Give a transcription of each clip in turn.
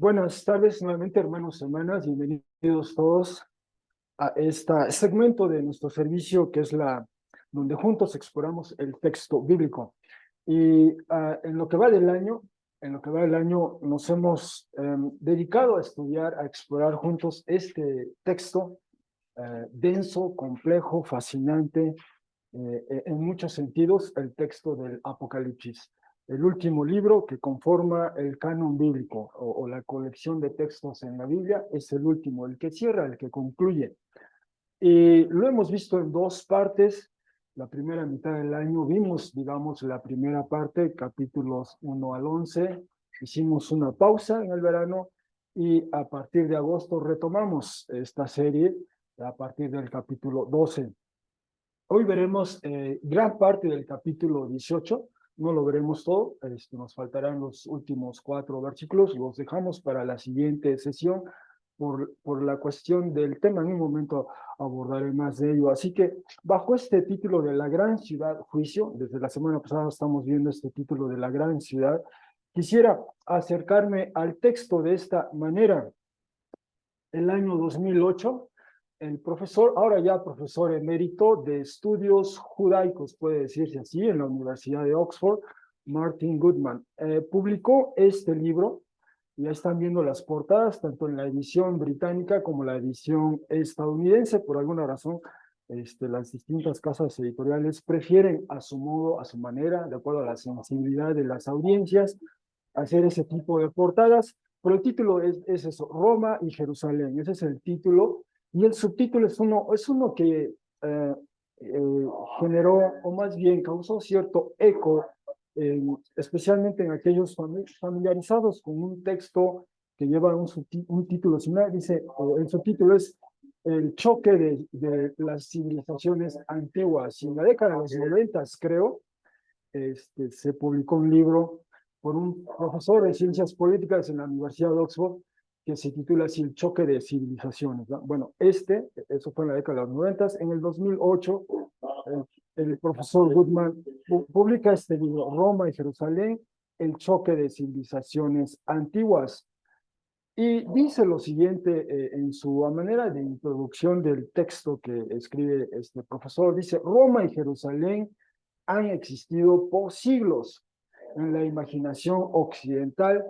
Buenas tardes nuevamente, hermanos y hermanas. Bienvenidos todos a este segmento de nuestro servicio que es donde juntos exploramos el texto bíblico. Y en lo que va del año, nos hemos dedicado a estudiar, a explorar juntos este texto denso, complejo, fascinante, en muchos sentidos, el texto del Apocalipsis, el último libro que conforma el canon bíblico o la colección de textos en la Biblia. Es el último, el que cierra, el que concluye. Y lo hemos visto en dos partes. La primera mitad del año vimos, digamos, la primera parte, capítulos 1 al 11. Hicimos una pausa en el verano y a partir de agosto retomamos esta serie a partir del capítulo 12. Hoy veremos gran parte del capítulo 18, no lo veremos todo, nos faltarán los últimos 4 versículos, los dejamos para la siguiente sesión por la cuestión del tema. En un momento abordaré más de ello. Así que bajo este título de la gran ciudad juicio, desde la semana pasada estamos viendo este título de la gran ciudad, quisiera acercarme al texto de esta manera. El año 2008, el profesor, ahora ya profesor emérito de estudios judaicos, puede decirse así, en la Universidad de Oxford, Martin Goodman, publicó este libro. Ya están viendo las portadas, tanto en la edición británica como la edición estadounidense. Por alguna razón, las distintas casas editoriales prefieren a su modo, a su manera, de acuerdo a la sensibilidad de las audiencias, hacer ese tipo de portadas. Pero el título es eso, Roma y Jerusalén. Ese es el título. Y el subtítulo es uno que eh, generó, o más bien causó cierto eco, especialmente en aquellos familiarizados con un texto que lleva un título similar. Dice, el subtítulo es El choque de las civilizaciones antiguas. Y en la década de los 90, creo, se publicó un libro por un profesor de ciencias políticas en la Universidad de Oxford que se titula así El choque de civilizaciones, ¿no? Bueno, eso fue en la década de los 90. En el 2008, el profesor Goodman publica este libro, Roma y Jerusalén, el choque de civilizaciones antiguas. Y dice lo siguiente en su manera de introducción del texto que escribe este profesor. Dice, Roma y Jerusalén han existido por siglos en la imaginación occidental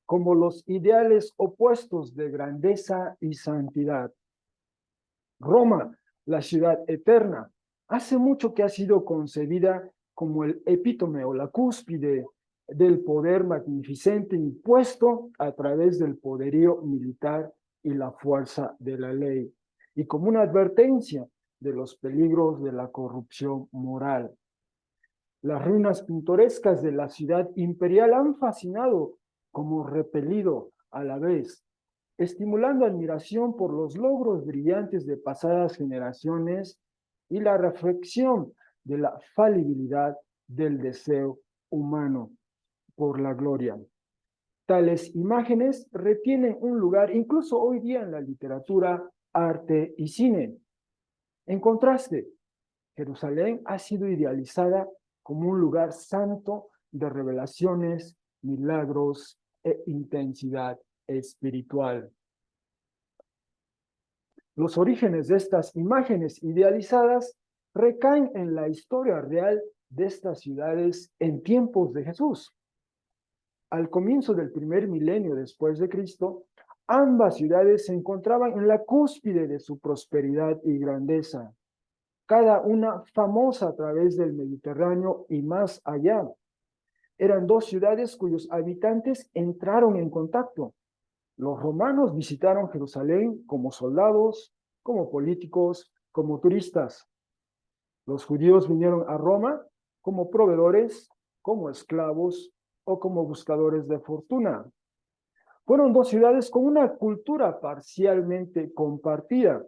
como los ideales opuestos de grandeza y santidad. Roma, la ciudad eterna, hace mucho que ha sido concebida como el epítome o la cúspide del poder magnificente impuesto a través del poderío militar y la fuerza de la ley, y como una advertencia de los peligros de la corrupción moral. Las ruinas pintorescas de la ciudad imperial han fascinado como repelido a la vez, estimulando admiración por los logros brillantes de pasadas generaciones y la reflexión de la falibilidad del deseo humano por la gloria. Tales imágenes retienen un lugar incluso hoy día en la literatura, arte y cine. En contraste, Jerusalén ha sido idealizada como un lugar santo de revelaciones, milagros e intensidad espiritual. Los orígenes de estas imágenes idealizadas recaen en la historia real de estas ciudades en tiempos de Jesús. Al comienzo del primer milenio después de Cristo, ambas ciudades se encontraban en la cúspide de su prosperidad y grandeza, cada una famosa a través del Mediterráneo y más allá. Eran dos ciudades cuyos habitantes entraron en contacto. Los romanos visitaron Jerusalén como soldados, como políticos, como turistas. Los judíos vinieron a Roma como proveedores, como esclavos o como buscadores de fortuna. Fueron dos ciudades con una cultura parcialmente compartida,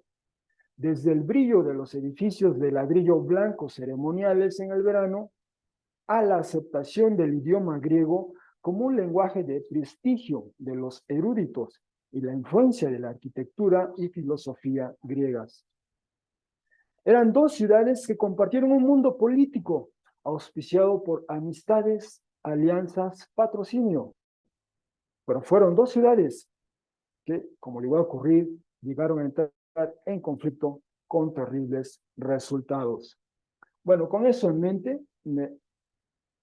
desde el brillo de los edificios de ladrillo blanco ceremoniales en el verano a la aceptación del idioma griego como un lenguaje de prestigio de los eruditos y la influencia de la arquitectura y filosofía griegas. Eran dos ciudades que compartieron un mundo político auspiciado por amistades, alianzas, patrocinio. Pero fueron dos ciudades que, como le iba a ocurrir, llegaron a entrar en conflicto con terribles resultados. Bueno, con eso en mente,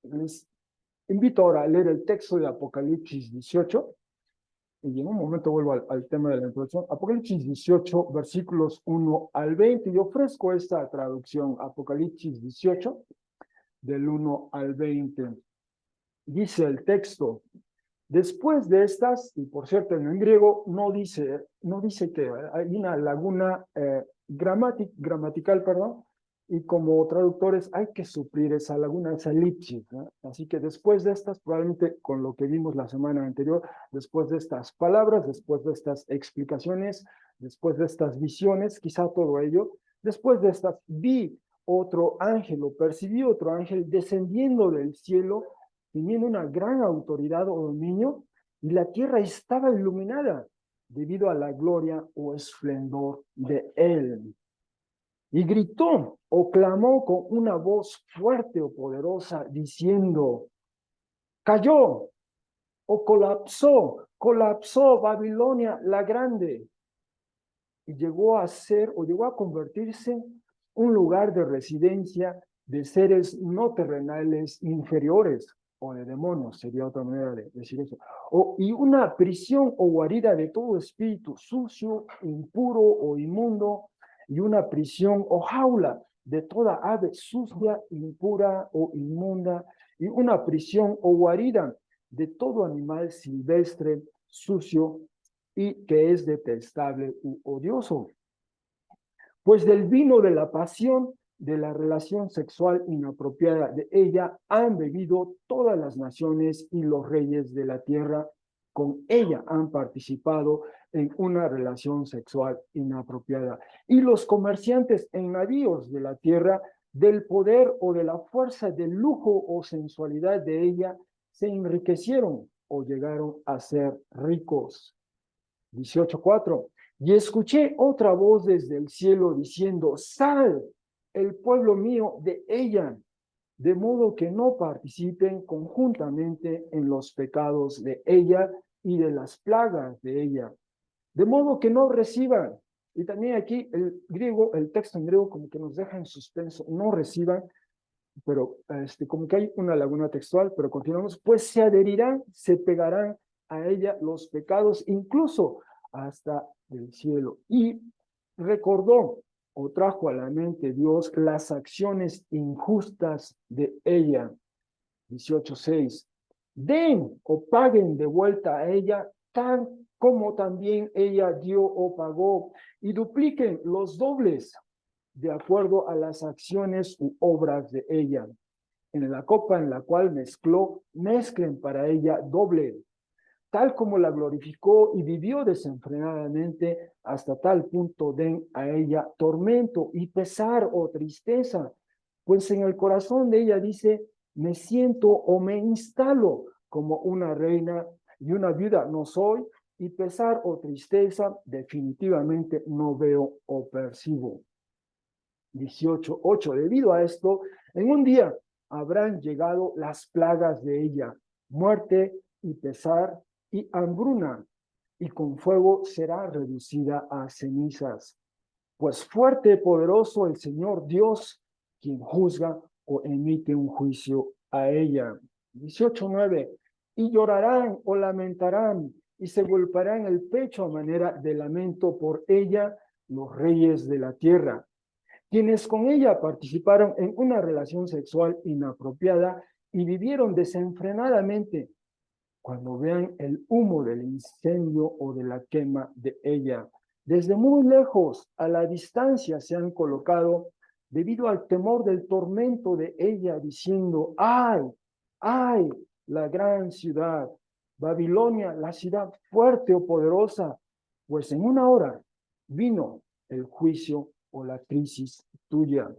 les invito ahora a leer el texto de Apocalipsis 18, y en un momento vuelvo al tema de la introducción. Apocalipsis 18, versículos 1 al 20, y ofrezco esta traducción, Apocalipsis 18, del 1 al 20. Dice el texto: después de estas, y por cierto en griego no dice que hay una laguna gramatical, perdón, y como traductores hay que suplir esa laguna, esa elipsis, ¿no? Así que después de estas, probablemente con lo que vimos la semana anterior, después de estas palabras, después de estas explicaciones, después de estas visiones, quizá todo ello, después de estas vi otro ángel o percibí otro ángel descendiendo del cielo, teniendo una gran autoridad o dominio, y la tierra estaba iluminada debido a la gloria o esplendor de él. Y gritó o clamó con una voz fuerte o poderosa, diciendo: cayó o colapsó Babilonia la grande, y llegó a ser o llegó a convertirse un lugar de residencia de seres no terrenales inferiores, o de demonios, sería otra manera de decir eso, y una prisión o guarida de todo espíritu sucio, impuro o inmundo, y una prisión o jaula de toda ave sucia, impura o inmunda, y una prisión o guarida de todo animal silvestre, sucio, y que es detestable u odioso. Pues del vino de la pasión, de la relación sexual inapropiada de ella, han bebido todas las naciones, y los reyes de la tierra con ella han participado en una relación sexual inapropiada. Y los comerciantes en navíos de la tierra, del poder o de la fuerza, del lujo o sensualidad de ella, se enriquecieron o llegaron a ser ricos. 18:4. Y escuché otra voz desde el cielo diciendo: sal, el pueblo mío, de ella, de modo que no participen conjuntamente en los pecados de ella y de las plagas de ella, de modo que no reciban. Y también aquí el texto en griego como que nos deja en suspenso: no reciban, pero como que hay una laguna textual, pero continuamos: pues se adherirán, se pegarán a ella los pecados, incluso hasta el cielo. Y recordó o trajo a la mente Dios las acciones injustas de ella. 18:6. Den o paguen de vuelta a ella, tal como también ella dio o pagó, y dupliquen los dobles de acuerdo a las acciones u obras de ella. En la copa en la cual mezcló, mezclen para ella doble, tal como la glorificó y vivió desenfrenadamente, hasta tal punto den a ella tormento y pesar o tristeza, pues en el corazón de ella dice: me siento o me instalo como una reina y una viuda no soy, y pesar o tristeza definitivamente no veo o percibo. 18:8. Debido a esto, en un día habrán llegado las plagas de ella: muerte y pesar y hambruna, y con fuego será reducida a cenizas. Pues fuerte y poderoso el Señor Dios, quien juzga o emite un juicio a ella. 18:9. Y llorarán o lamentarán, y se golpearán el pecho a manera de lamento por ella los reyes de la tierra, quienes con ella participaron en una relación sexual inapropiada y vivieron desenfrenadamente, cuando vean el humo del incendio o de la quema de ella. Desde muy lejos, a la distancia, se han colocado debido al temor del tormento de ella, diciendo: ¡ay, ay, la gran ciudad, Babilonia, la ciudad fuerte o poderosa! Pues en una hora vino el juicio o la crisis tuya.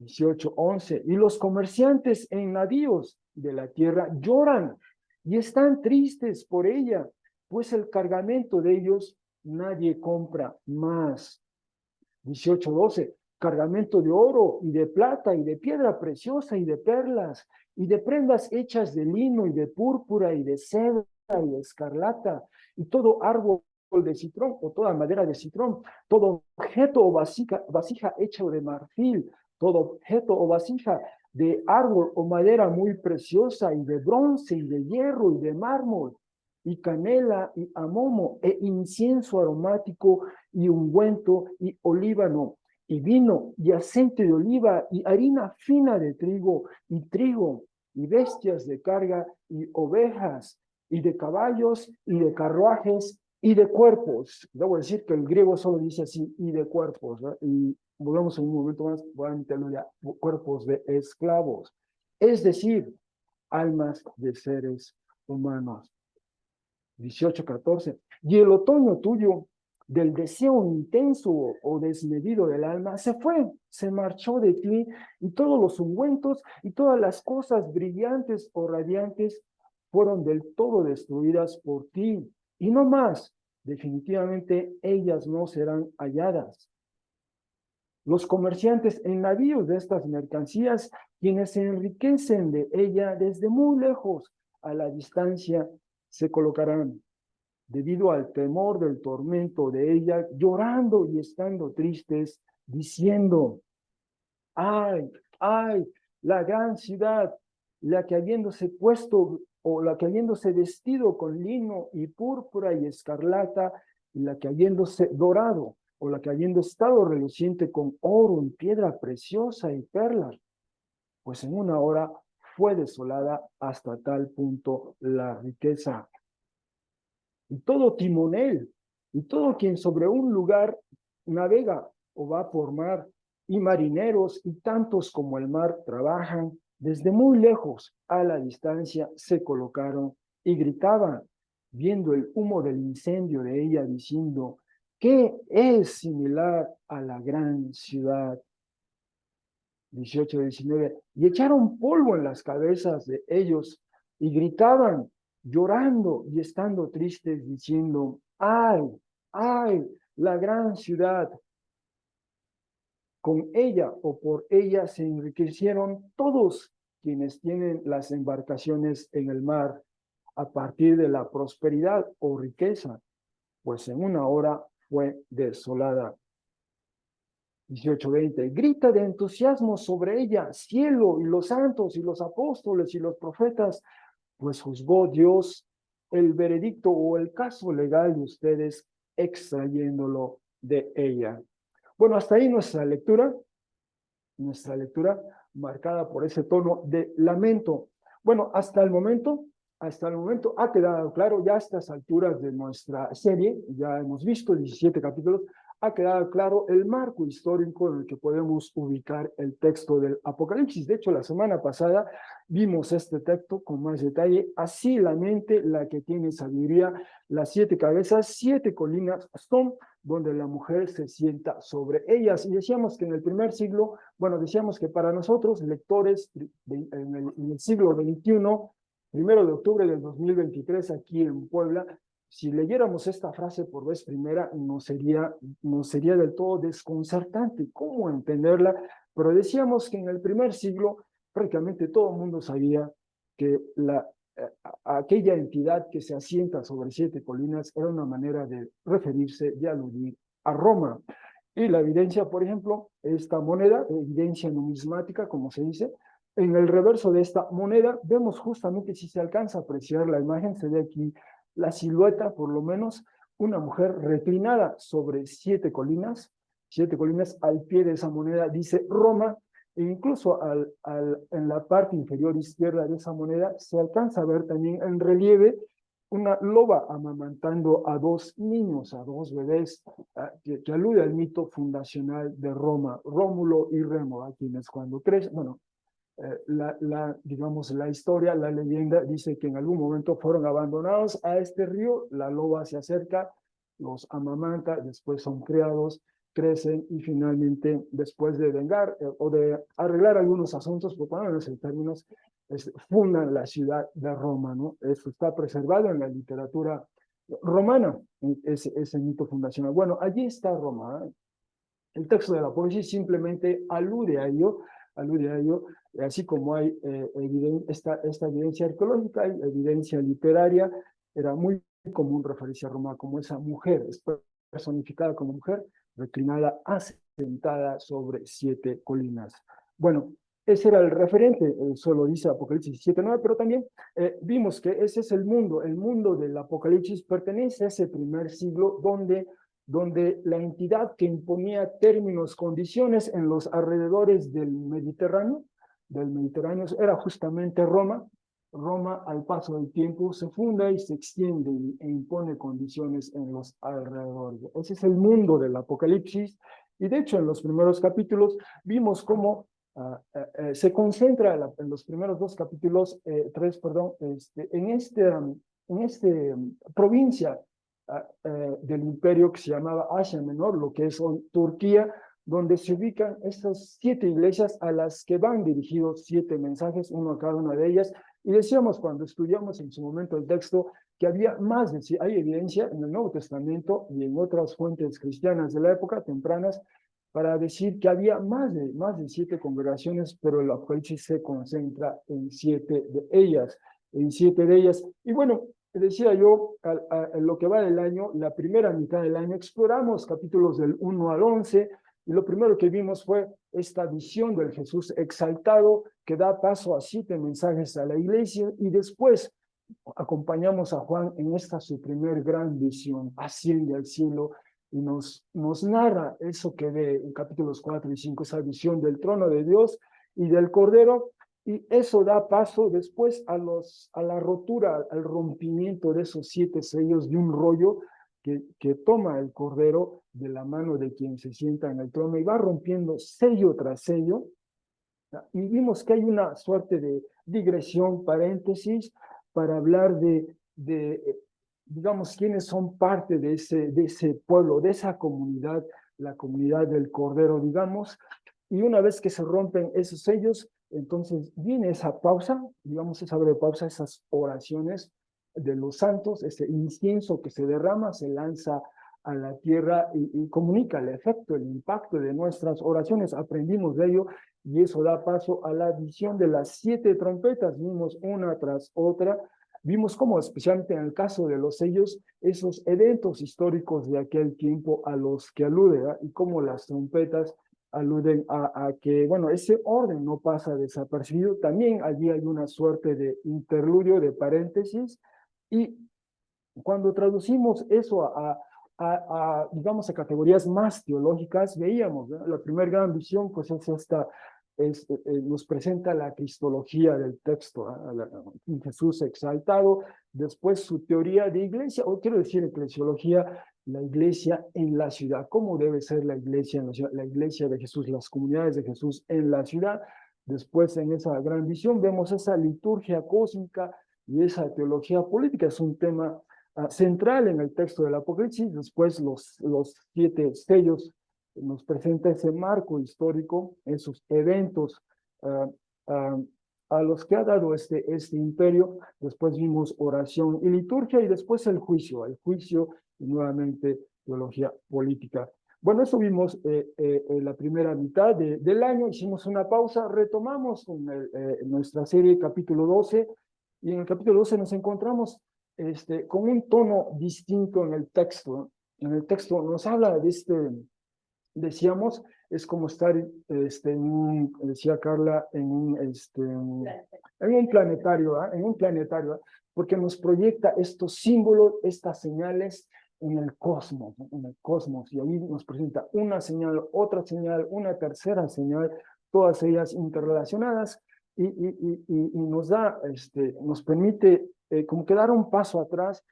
18:11. Y los comerciantes en navíos de la tierra lloran y están tristes por ella, pues el cargamento de ellos nadie compra más. 18:12. Cargamento de oro y de plata y de piedra preciosa y de perlas y de prendas hechas de lino y de púrpura y de seda y escarlata, y todo árbol de citrón o toda madera de citrón, todo objeto o vasija hecho de marfil, todo objeto o vasija de árbol o madera muy preciosa, y de bronce, y de hierro, y de mármol, y canela, y amomo, e incienso aromático, y ungüento, y olíbano, y vino, y aceite de oliva, y harina fina de trigo, y bestias de carga, y ovejas, y de caballos, y de carruajes, y de cuerpos. Debo decir que el griego solo dice así, y de cuerpos, ¿no? Y volvemos en un momento más, voy a meterlo ya, cuerpos de esclavos. Es decir, almas de seres humanos. 18:14. Y el otoño tuyo, del deseo intenso o desmedido del alma, se fue, se marchó de ti, y todos los ungüentos y todas las cosas brillantes o radiantes fueron del todo destruidas por ti, y no más, definitivamente ellas no serán halladas. Los comerciantes en navíos de estas mercancías, quienes se enriquecen de ella desde muy lejos, a la distancia, se colocarán, debido al temor del tormento de ella, llorando y estando tristes, diciendo: ay, ay, la gran ciudad, la que habiéndose puesto, o la que habiéndose vestido con lino y púrpura y escarlata, y la que habiéndose dorado, o la que habiendo estado reluciente con oro y piedra preciosa y perlas, pues en una hora fue desolada hasta tal punto la riqueza. Y todo timonel, y todo quien sobre un lugar navega o va por mar, y marineros, y tantos como el mar trabajan, desde muy lejos a la distancia se colocaron y gritaban, viendo el humo del incendio de ella, diciendo: ¿qué es similar a la gran ciudad? 18-19. Y echaron polvo en las cabezas de ellos y gritaban, llorando y estando tristes, diciendo: ay, ay, la gran ciudad. Con ella o por ella se enriquecieron todos quienes tienen las embarcaciones en el mar, a partir de la prosperidad o riqueza, pues en una hora fue desolada. 18:20. Grita de entusiasmo sobre ella, cielo, y los santos, y los apóstoles, y los profetas, pues juzgó Dios el veredicto o el caso legal de ustedes, extrayéndolo de ella. Bueno, hasta ahí nuestra lectura marcada por ese tono de lamento. Bueno, hasta el momento ha quedado claro, ya a estas alturas de nuestra serie, ya hemos visto 17 capítulos, ha quedado claro el marco histórico en el que podemos ubicar el texto del Apocalipsis. De hecho, la semana pasada vimos este texto con más detalle. Así la mente, la que tiene sabiduría, las 7 cabezas, 7 colinas son donde la mujer se sienta sobre ellas. Y decíamos que en el primer siglo, bueno, decíamos que para nosotros, lectores en el siglo XXI, 1 de octubre del 2023, aquí en Puebla, si leyéramos esta frase por vez primera, nos sería del todo desconcertante cómo entenderla, pero decíamos que en el primer siglo prácticamente todo el mundo sabía que aquella entidad que se asienta sobre 7 colinas era una manera de referirse, de aludir a Roma. Y la evidencia, por ejemplo, esta moneda, evidencia numismática, como se dice, en el reverso de esta moneda vemos justamente, si se alcanza a apreciar la imagen, se ve aquí la silueta, por lo menos, una mujer reclinada sobre 7 colinas al pie de esa moneda dice Roma, e incluso en la parte inferior izquierda de esa moneda se alcanza a ver también en relieve una loba amamantando a 2 niños, a 2 bebés, que alude al mito fundacional de Roma, Rómulo y Remo, a quienes cuando crecen, bueno, digamos, la historia, la leyenda dice que en algún momento fueron abandonados a este río, la loba se acerca, los amamanta, después son criados, crecen y finalmente, después de vengar o de arreglar algunos asuntos, por ponerlos en términos, fundan la ciudad de Roma, ¿no? Esto está preservado en la literatura romana, ese mito fundacional. Bueno, allí está Roma, ¿eh? El texto de la poesía simplemente alude a ello, así como hay esta evidencia arqueológica, hay evidencia literaria era muy común referirse a Roma como esa mujer, es personificada como mujer, reclinada, asentada sobre 7 colinas. Bueno, ese era el referente, eso lo dice Apocalipsis 7:9, pero también vimos que ese es el mundo del Apocalipsis pertenece a ese primer siglo donde la entidad que imponía términos, condiciones en los alrededores del Mediterráneo era justamente Roma. Roma, al paso del tiempo, se funda y se extiende e impone condiciones en los alrededores. Ese es el mundo del Apocalipsis. Y de hecho, en los primeros capítulos vimos cómo se concentra en los primeros 2 capítulos, 3, perdón, en esta provincia del imperio que se llamaba Asia Menor, lo que es hoy Turquía, donde se ubican estas 7 iglesias a las que van dirigidos 7 mensajes, uno a cada una de ellas. Y decíamos cuando estudiamos en su momento el texto que había más de, hay evidencia en el Nuevo Testamento y en otras fuentes cristianas de la época tempranas para decir que había más de 7 congregaciones, pero el Apocalipsis se concentra en 7 de ellas. Y bueno, decía yo, en lo que va del año, la primera mitad del año, exploramos capítulos del 1 al 11, y lo primero que vimos fue esta visión del Jesús exaltado que da paso a 7 mensajes a la iglesia, y después acompañamos a Juan en esta su primer gran visión, asciende al cielo y nos narra eso que ve en capítulos 4 y 5, esa visión del trono de Dios y del Cordero, y eso da paso después a la rotura, al rompimiento de esos 7 sellos de un rollo que toma el Cordero de la mano de quien se sienta en el trono y va rompiendo sello tras sello. Y vimos que hay una suerte de digresión, paréntesis, para hablar digamos, quiénes son parte de ese pueblo, de esa comunidad, la comunidad del Cordero, digamos. Y una vez que se rompen esos sellos, entonces viene esa pausa, digamos, esa breve pausa, esas oraciones de los santos, ese incienso que se derrama, se lanza a la tierra y comunica el efecto, el impacto de nuestras oraciones. Aprendimos de ello y eso da paso a la visión de las 7 trompetas. Vimos una tras otra, vimos cómo, especialmente en el caso de los sellos, esos eventos históricos de aquel tiempo a los que alude, ¿eh? Y cómo las trompetas aluden a que, bueno, ese orden no pasa desapercibido. También allí hay una suerte de interludio, de paréntesis, y cuando traducimos eso digamos, a categorías más teológicas, veíamos, ¿no? La primera gran visión, pues es esta, nos presenta la cristología del texto, Jesús exaltado, después su teoría de iglesia, o quiero decir eclesiología, la iglesia en la ciudad, cómo debe ser la iglesia en la ciudad, la iglesia de Jesús, las comunidades de Jesús en la ciudad. Después, en esa gran visión, vemos esa liturgia cósmica y esa teología política, es un tema central en el texto del Apocalipsis. Después los 7 sellos nos presenta ese marco histórico, esos eventos uh, uh, a los que ha dado este imperio. Después vimos oración y liturgia y después el juicio y nuevamente teología política. Bueno, eso vimos en la primera mitad del año. Hicimos una pausa, retomamos con nuestra serie capítulo 12, y en el capítulo 12 nos encontramos con un tono distinto en el texto. En el texto nos habla de decíamos, es como estar decía Carla, en un planetario, ¿eh? En un planetario, ¿eh? Porque nos proyecta estos símbolos, estas señales en el cosmos, ¿no? En el cosmos, y ahí nos presenta una señal, otra señal, una tercera señal, todas ellas interrelacionadas, y nos da, nos permite como que dar un paso atrás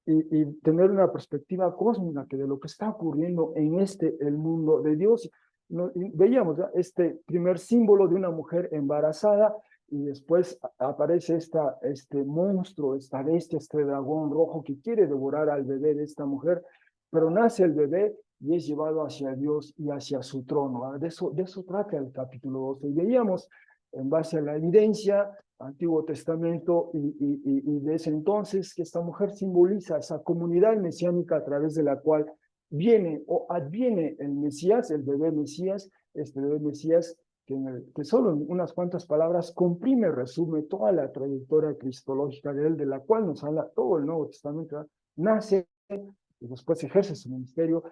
y tener una perspectiva cósmica que de lo que está ocurriendo en el mundo de Dios. Veíamos, ¿no? Este primer símbolo de una mujer embarazada, y después aparece este monstruo, esta bestia, este dragón rojo que quiere devorar al bebé de esta mujer, pero nace el bebé y es llevado hacia Dios y hacia su trono, ¿no? De eso trata el capítulo 12. Y veíamos, en base a la evidencia, Antiguo Testamento y de ese entonces, que esta mujer simboliza esa comunidad mesiánica a través de la cual viene o adviene el Mesías, el bebé Mesías. Este bebé Mesías que solo en unas cuantas palabras comprime, resume toda la trayectoria cristológica de él, de la cual nos habla todo el Nuevo Testamento, ¿verdad? Nace y después ejerce su ministerio.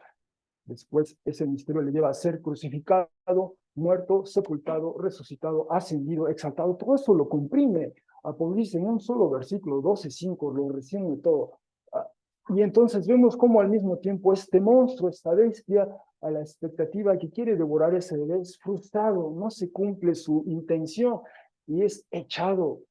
Después ese ministerio le lleva a ser crucificado, muerto, sepultado, resucitado, ascendido, exaltado. Todo eso lo comprime Apocalipsis en un solo versículo, 12:5, lo resume todo. Y entonces vemos cómo al mismo tiempo este monstruo, esta bestia, a la expectativa que quiere devorar ese bebé, es frustrado, no se cumple su intención y es echado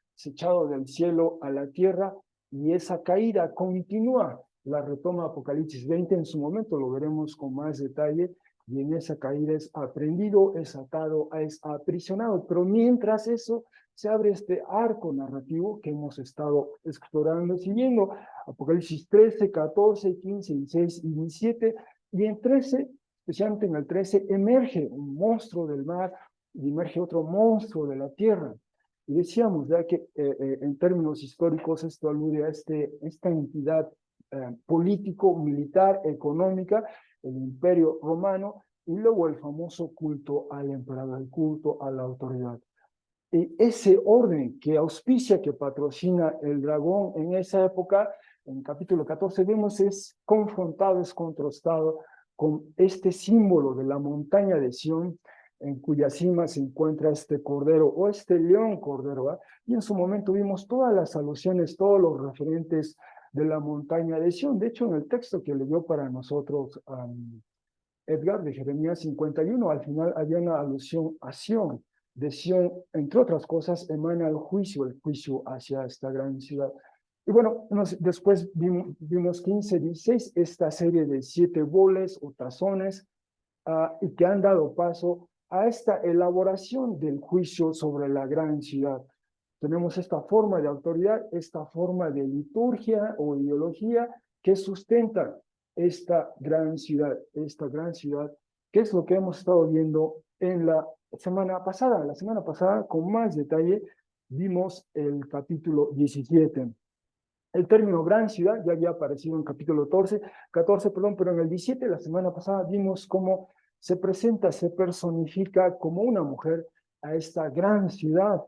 del cielo a la tierra, y esa caída continúa. La retoma Apocalipsis 20, en su momento lo veremos con más detalle, y en esa caída es aprendido, es atado, es aprisionado. Pero mientras eso, se abre este arco narrativo que hemos estado explorando, siguiendo Apocalipsis 13, 14, 15, 16 y 17, y en 13, especialmente en el 13, emerge un monstruo del mar y emerge otro monstruo de la tierra. Y decíamos ya que en términos históricos esto alude a esta entidad político, militar, económica, el Imperio Romano, y luego el famoso culto al emperador, el culto a la autoridad. Y ese orden que auspicia, que patrocina el dragón en esa época, en el capítulo 14 vemos, es confrontado, es contrastado con este símbolo de la montaña de Sión, en cuya cima se encuentra este cordero o este león cordero, ¿verdad? Y en su momento vimos todas las alusiones, todos los referentes de la montaña de Sión. De hecho, en el texto que leyó para nosotros Edgar, de Jeremías 51, al final había una alusión a Sión. De Sión, entre otras cosas, emana el juicio hacia esta gran ciudad. Y bueno, después vimos 15, 16, esta serie de 7 boles o tazones, y que han dado paso a esta elaboración del juicio sobre la gran ciudad. Tenemos esta forma de autoridad, esta forma de liturgia o ideología que sustenta esta gran ciudad, que es lo que hemos estado viendo en la semana pasada. La semana pasada, con más detalle, vimos el capítulo 17. El término gran ciudad ya había aparecido en capítulo 14, pero en el 17, la semana pasada, vimos cómo se presenta, se personifica como una mujer a esta gran ciudad.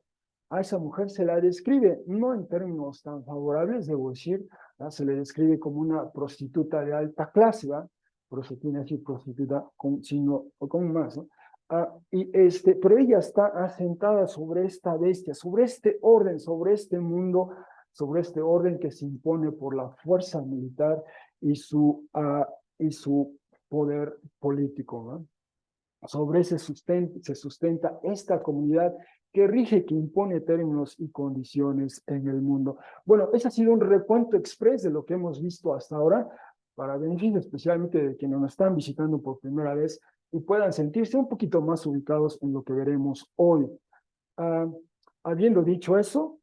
A esa mujer se la describe, no en términos tan favorables, debo decir, ¿verdad? Se le describe como una prostituta de alta clase, ¿verdad? Por eso tiene así prostituta con signo o con más, ¿no? Pero ella está asentada sobre esta bestia, sobre este orden, sobre este mundo, sobre este orden que se impone por la fuerza militar y su poder político, ¿no? Sobre ese se sustenta esta comunidad que rige, que impone términos y condiciones en el mundo. Bueno, ese ha sido un recuento express de lo que hemos visto hasta ahora, para beneficio especialmente de quienes nos están visitando por primera vez y puedan sentirse un poquito más ubicados en lo que veremos hoy. Ah, Habiendo dicho eso,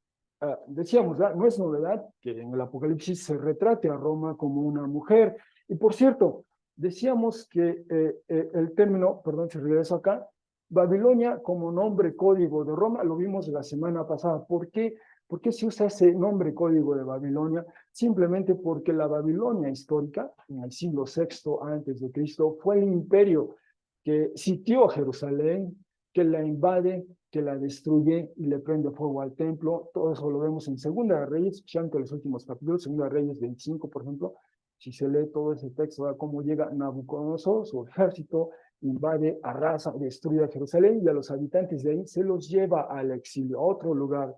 decíamos, no es novedad que en el Apocalipsis se retrate a Roma como una mujer. Y por cierto, decíamos que el término, perdón si regreso acá, Babilonia como nombre código de Roma, lo vimos la semana pasada. ¿Por qué? ¿Por qué se usa ese nombre código de Babilonia? Simplemente porque la Babilonia histórica, en el siglo VI antes de Cristo, fue el imperio que sitió Jerusalén, que la invade, que la destruye y le prende fuego al templo. Todo eso lo vemos en Segunda de Reyes, especialmente en los últimos capítulos, Segunda de Reyes 25, por ejemplo. Si se lee todo ese texto, ¿verdad? Cómo llega Nabucodonosor, su ejército, invade, arrasa, destruye a Jerusalén, y a los habitantes de ahí se los lleva al exilio, a otro lugar.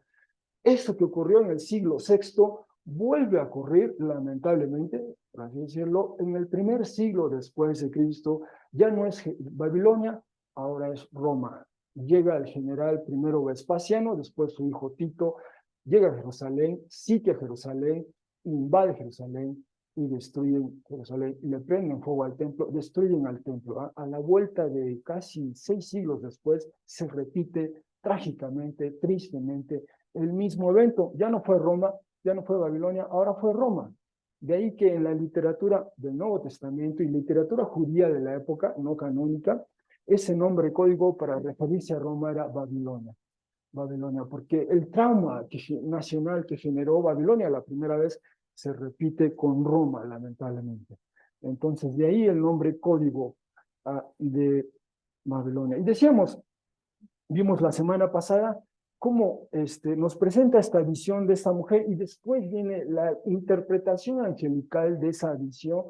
Esto que ocurrió en el siglo VI vuelve a ocurrir, lamentablemente, por así decirlo, en el primer siglo después de Cristo. Ya no es Babilonia, ahora es Roma. Llega el general primero Vespasiano, después su hijo Tito, llega a Jerusalén, sitia Jerusalén, invade Jerusalén y destruyen Jerusalén, y le prenden fuego al templo, destruyen al templo. A la vuelta de casi 6 siglos después, se repite trágicamente, tristemente, el mismo evento. Ya no fue Roma, ya no fue Babilonia, ahora fue Roma. De ahí que en la literatura del Nuevo Testamento y literatura judía de la época no canónica, ese nombre código para referirse a Roma era Babilonia. Babilonia, porque el trauma nacional que generó Babilonia la primera vez se repite con Roma, lamentablemente. Entonces, de ahí el nombre código de Babilonia. Y decíamos, Vimos la semana pasada cómo nos presenta esta visión de esta mujer y después viene la interpretación angelical de esa visión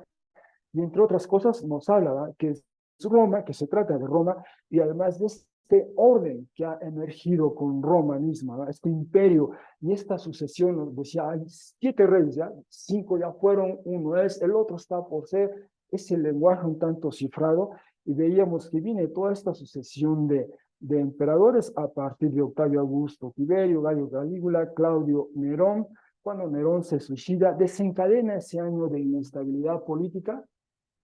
y entre otras cosas nos habla, ¿verdad?, que es Roma, que se trata de Roma y además de este orden que ha emergido con Roma misma, ¿verdad?, este imperio y esta sucesión, nos decía, hay 7 reyes, ¿ya? 5 ya fueron, uno es, el otro está por ser, ese lenguaje un tanto cifrado y veíamos que viene toda esta sucesión de emperadores a partir de Octavio Augusto, Tiberio, Gayo Calígula, Claudio Nerón. Cuando Nerón se suicida, desencadena ese año de inestabilidad política,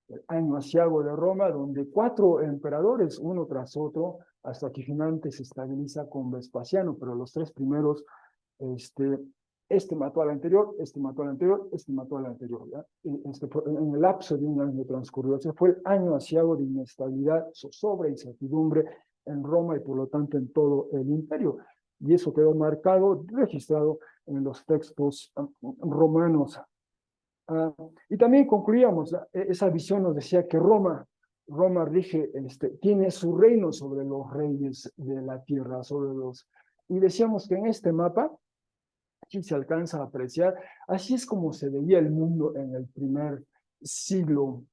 el año asiago de Roma, donde 4 emperadores, uno tras otro, hasta que finalmente se estabiliza con Vespasiano, pero los 3 primeros, mató al anterior, mató al anterior, mató al anterior, ¿ya? En el lapso de un año transcurrido, ese fue el año asiago de inestabilidad, zozobra, incertidumbre en Roma y por lo tanto en todo el imperio. Y eso quedó marcado, registrado en los textos romanos. Y también concluíamos, esa visión nos decía que Roma rige, tiene su reino sobre los reyes de la tierra, y decíamos que en este mapa, aquí se alcanza a apreciar, así es como se veía el mundo en el primer siglo,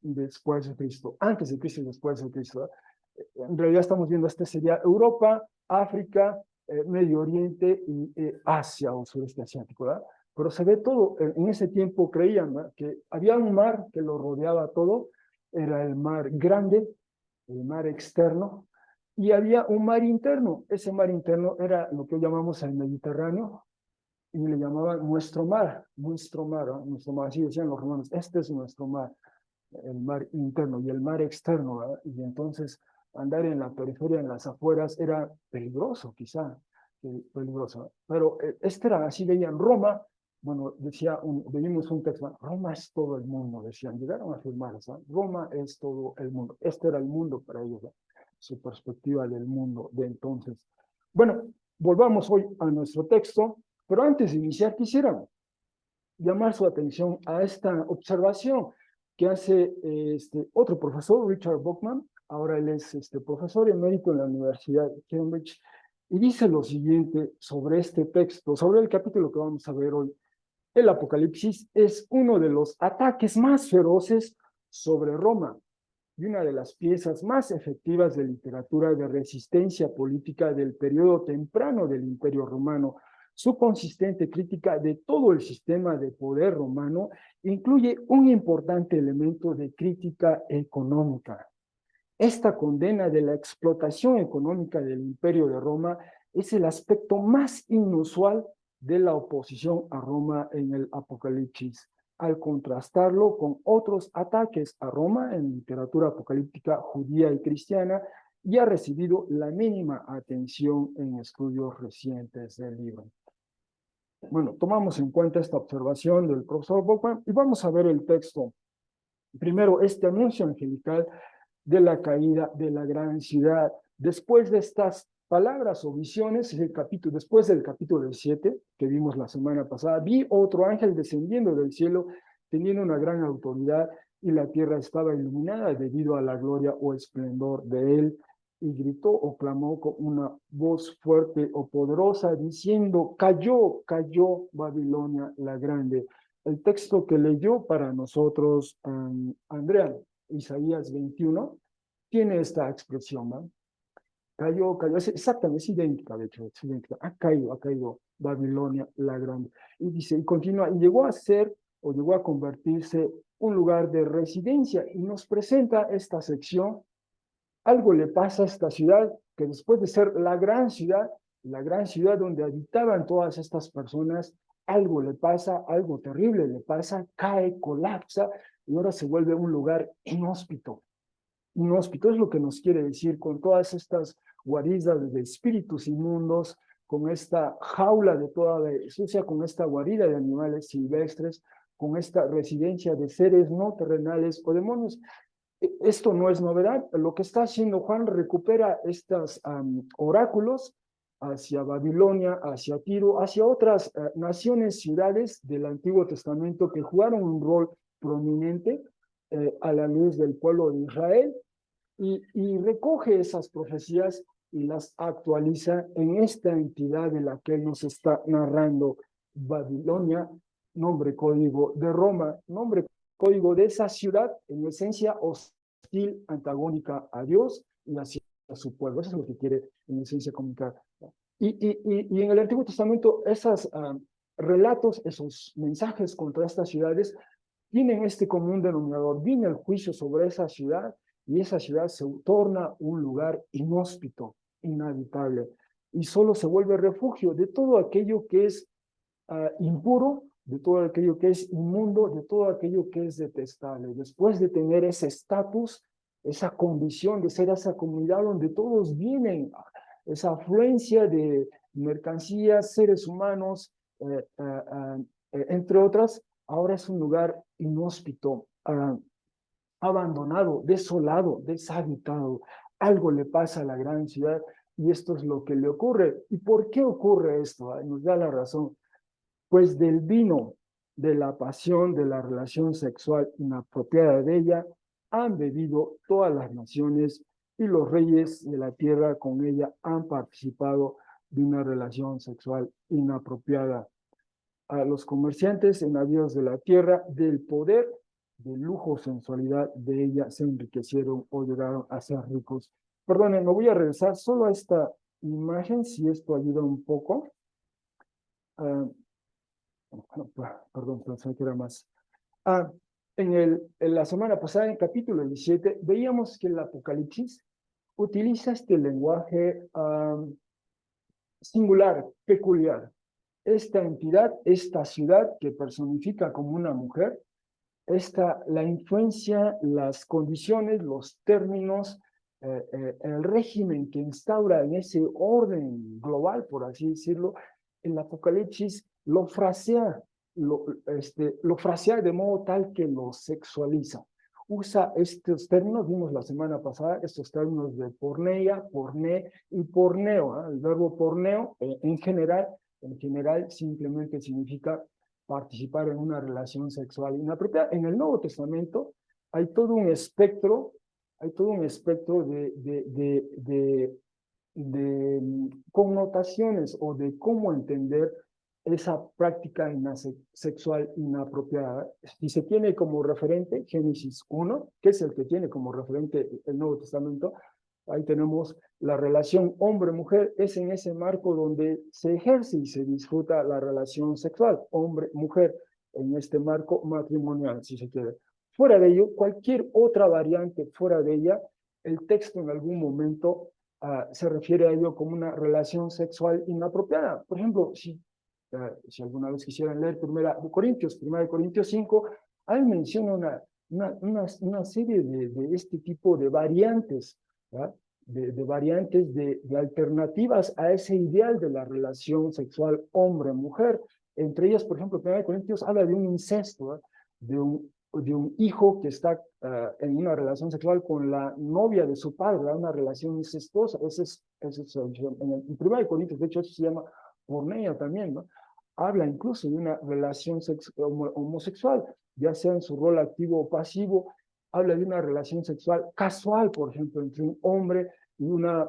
después de Cristo, antes de Cristo y después de Cristo. En realidad estamos viendo, sería Europa, África, Medio Oriente y Asia o sureste asiático, ¿verdad? Pero se ve todo, en ese tiempo creían, ¿verdad?, que había un mar que lo rodeaba todo, era el mar grande, el mar externo, y había un mar interno. Ese mar interno era lo que llamamos el Mediterráneo, y le llamaban nuestro mar, ¿no?, nuestro mar, así decían los romanos, este es nuestro mar, el mar interno y el mar externo, ¿verdad? Y entonces andar en la periferia, en las afueras, era peligroso, quizá, peligroso. Pero era, así veían Roma, bueno, veíamos un texto, Roma es todo el mundo, decían, llegaron a afirmar, ¿sabes? Roma es todo el mundo. Este era el mundo para ellos, ¿verdad?, su perspectiva del mundo de entonces. Bueno, volvamos hoy a nuestro texto, pero antes de iniciar quisiera llamar su atención a esta observación que hace otro profesor, Richard Buckman. Ahora él es profesor emérito en la Universidad de Cambridge, y dice lo siguiente sobre este texto, sobre el capítulo que vamos a ver hoy. El Apocalipsis es uno de los ataques más feroces sobre Roma y una de las piezas más efectivas de literatura de resistencia política del periodo temprano del Imperio Romano. Su consistente crítica de todo el sistema de poder romano incluye un importante elemento de crítica económica. Esta condena de la explotación económica del Imperio de Roma es el aspecto más inusual de la oposición a Roma en el Apocalipsis, al contrastarlo con otros ataques a Roma en literatura apocalíptica judía y cristiana, y ha recibido la mínima atención en estudios recientes del libro. Bueno, tomamos en cuenta esta observación del profesor Buckman y vamos a ver el texto. Primero, este anuncio angelical de la caída de la gran ciudad. Después de estas palabras o visiones, después del capítulo 7, que vimos la semana pasada, vi otro ángel descendiendo del cielo, teniendo una gran autoridad, y la tierra estaba iluminada debido a la gloria o esplendor de él, y gritó o clamó con una voz fuerte o poderosa, diciendo, cayó, cayó Babilonia la grande. El texto que leyó para nosotros Andrea, Isaías 21, tiene esta expresión, ¿no? Cayó, es exactamente, es idéntica, de hecho, es idéntica. Ha caído Babilonia la grande. Y dice, y continúa, y llegó a ser, o llegó a convertirse, un lugar de residencia, y nos presenta esta sección. Algo le pasa a esta ciudad, que después de ser la gran ciudad donde habitaban todas estas personas, algo le pasa, algo terrible le pasa, cae, colapsa, y ahora se vuelve un lugar inhóspito. Inhóspito es lo que nos quiere decir con todas estas guaridas de espíritus inmundos, con esta jaula de toda sucia, con esta guarida de animales silvestres, con esta residencia de seres no terrenales o demonios. Esto no es novedad. Lo que está haciendo Juan, recupera estos oráculos hacia Babilonia, hacia Tiro, hacia otras naciones, ciudades del Antiguo Testamento que jugaron un rol prominente a la luz del pueblo de Israel. y recoge esas profecías y las actualiza en esta entidad de la que él nos está narrando, Babilonia, nombre código de Roma, nombre código de esa ciudad, en esencia hostil, antagónica a Dios y hacia su pueblo. Eso es lo que quiere en esencia comunicar. Y en el Antiguo Testamento, esos relatos, esos mensajes contra estas ciudades tienen este común denominador. Viene el juicio sobre esa ciudad y esa ciudad se torna un lugar inhóspito, inhabitable, y solo se vuelve refugio de todo aquello que es impuro, de todo aquello que es inmundo, de todo aquello que es detestable. Después de tener ese estatus, esa condición de ser esa comunidad donde todos vienen, esa afluencia de mercancías, seres humanos, entre otras, ahora es un lugar inhóspito, abandonado, desolado, deshabitado. Algo le pasa a la gran ciudad y esto es lo que le ocurre. ¿Y por qué ocurre esto? Nos da la razón. Pues del vino, de la pasión, de la relación sexual inapropiada de ella, han bebido todas las naciones y los reyes de la tierra con ella han participado de una relación sexual inapropiada. A los comerciantes en navíos de la tierra, del poder, del lujo, sensualidad de ella, se enriquecieron o llegaron a ser ricos. Perdonen, me voy a regresar solo a esta imagen, si esto ayuda un poco. Perdón, pensé que era más. Ah, en la semana pasada, en el capítulo 17, veíamos que el Apocalipsis utiliza este lenguaje singular, peculiar. Esta entidad, esta ciudad que personifica como una mujer, la influencia, las condiciones, los términos, el régimen que instaura en ese orden global, por así decirlo, el Apocalipsis lo frasea de modo tal que lo sexualiza. Usa estos términos, vimos la semana pasada, estos términos de porneia, porné y porneo. El verbo porneo en general simplemente significa participar en una relación sexual inapropiada. En el Nuevo Testamento hay todo un espectro, de connotaciones o de cómo entender esa práctica sexual inapropiada. Si se tiene como referente Génesis 1, que es el que tiene como referente el Nuevo Testamento, ahí tenemos la relación hombre-mujer, es en ese marco donde se ejerce y se disfruta la relación sexual, hombre-mujer, en este marco matrimonial, si se quiere. Fuera de ello, cualquier otra variante fuera de ella, el texto en algún momento se refiere a ello como una relación sexual inapropiada. Por ejemplo, si alguna vez quisieran leer Primera de Corintios 5, ahí menciona una serie de este tipo de variantes, ¿verdad? De variantes, de alternativas a ese ideal de la relación sexual hombre-mujer. Entre ellas, por ejemplo, Primera de Corintios habla de un incesto, ¿verdad? De un hijo que está en una relación sexual con la novia de su padre, ¿verdad? Una relación incestuosa. En Primera de Corintios, de hecho, eso se llama porneia también, ¿no? Habla incluso de una relación homosexual, ya sea en su rol activo o pasivo. Habla de una relación sexual casual, por ejemplo, entre un hombre y una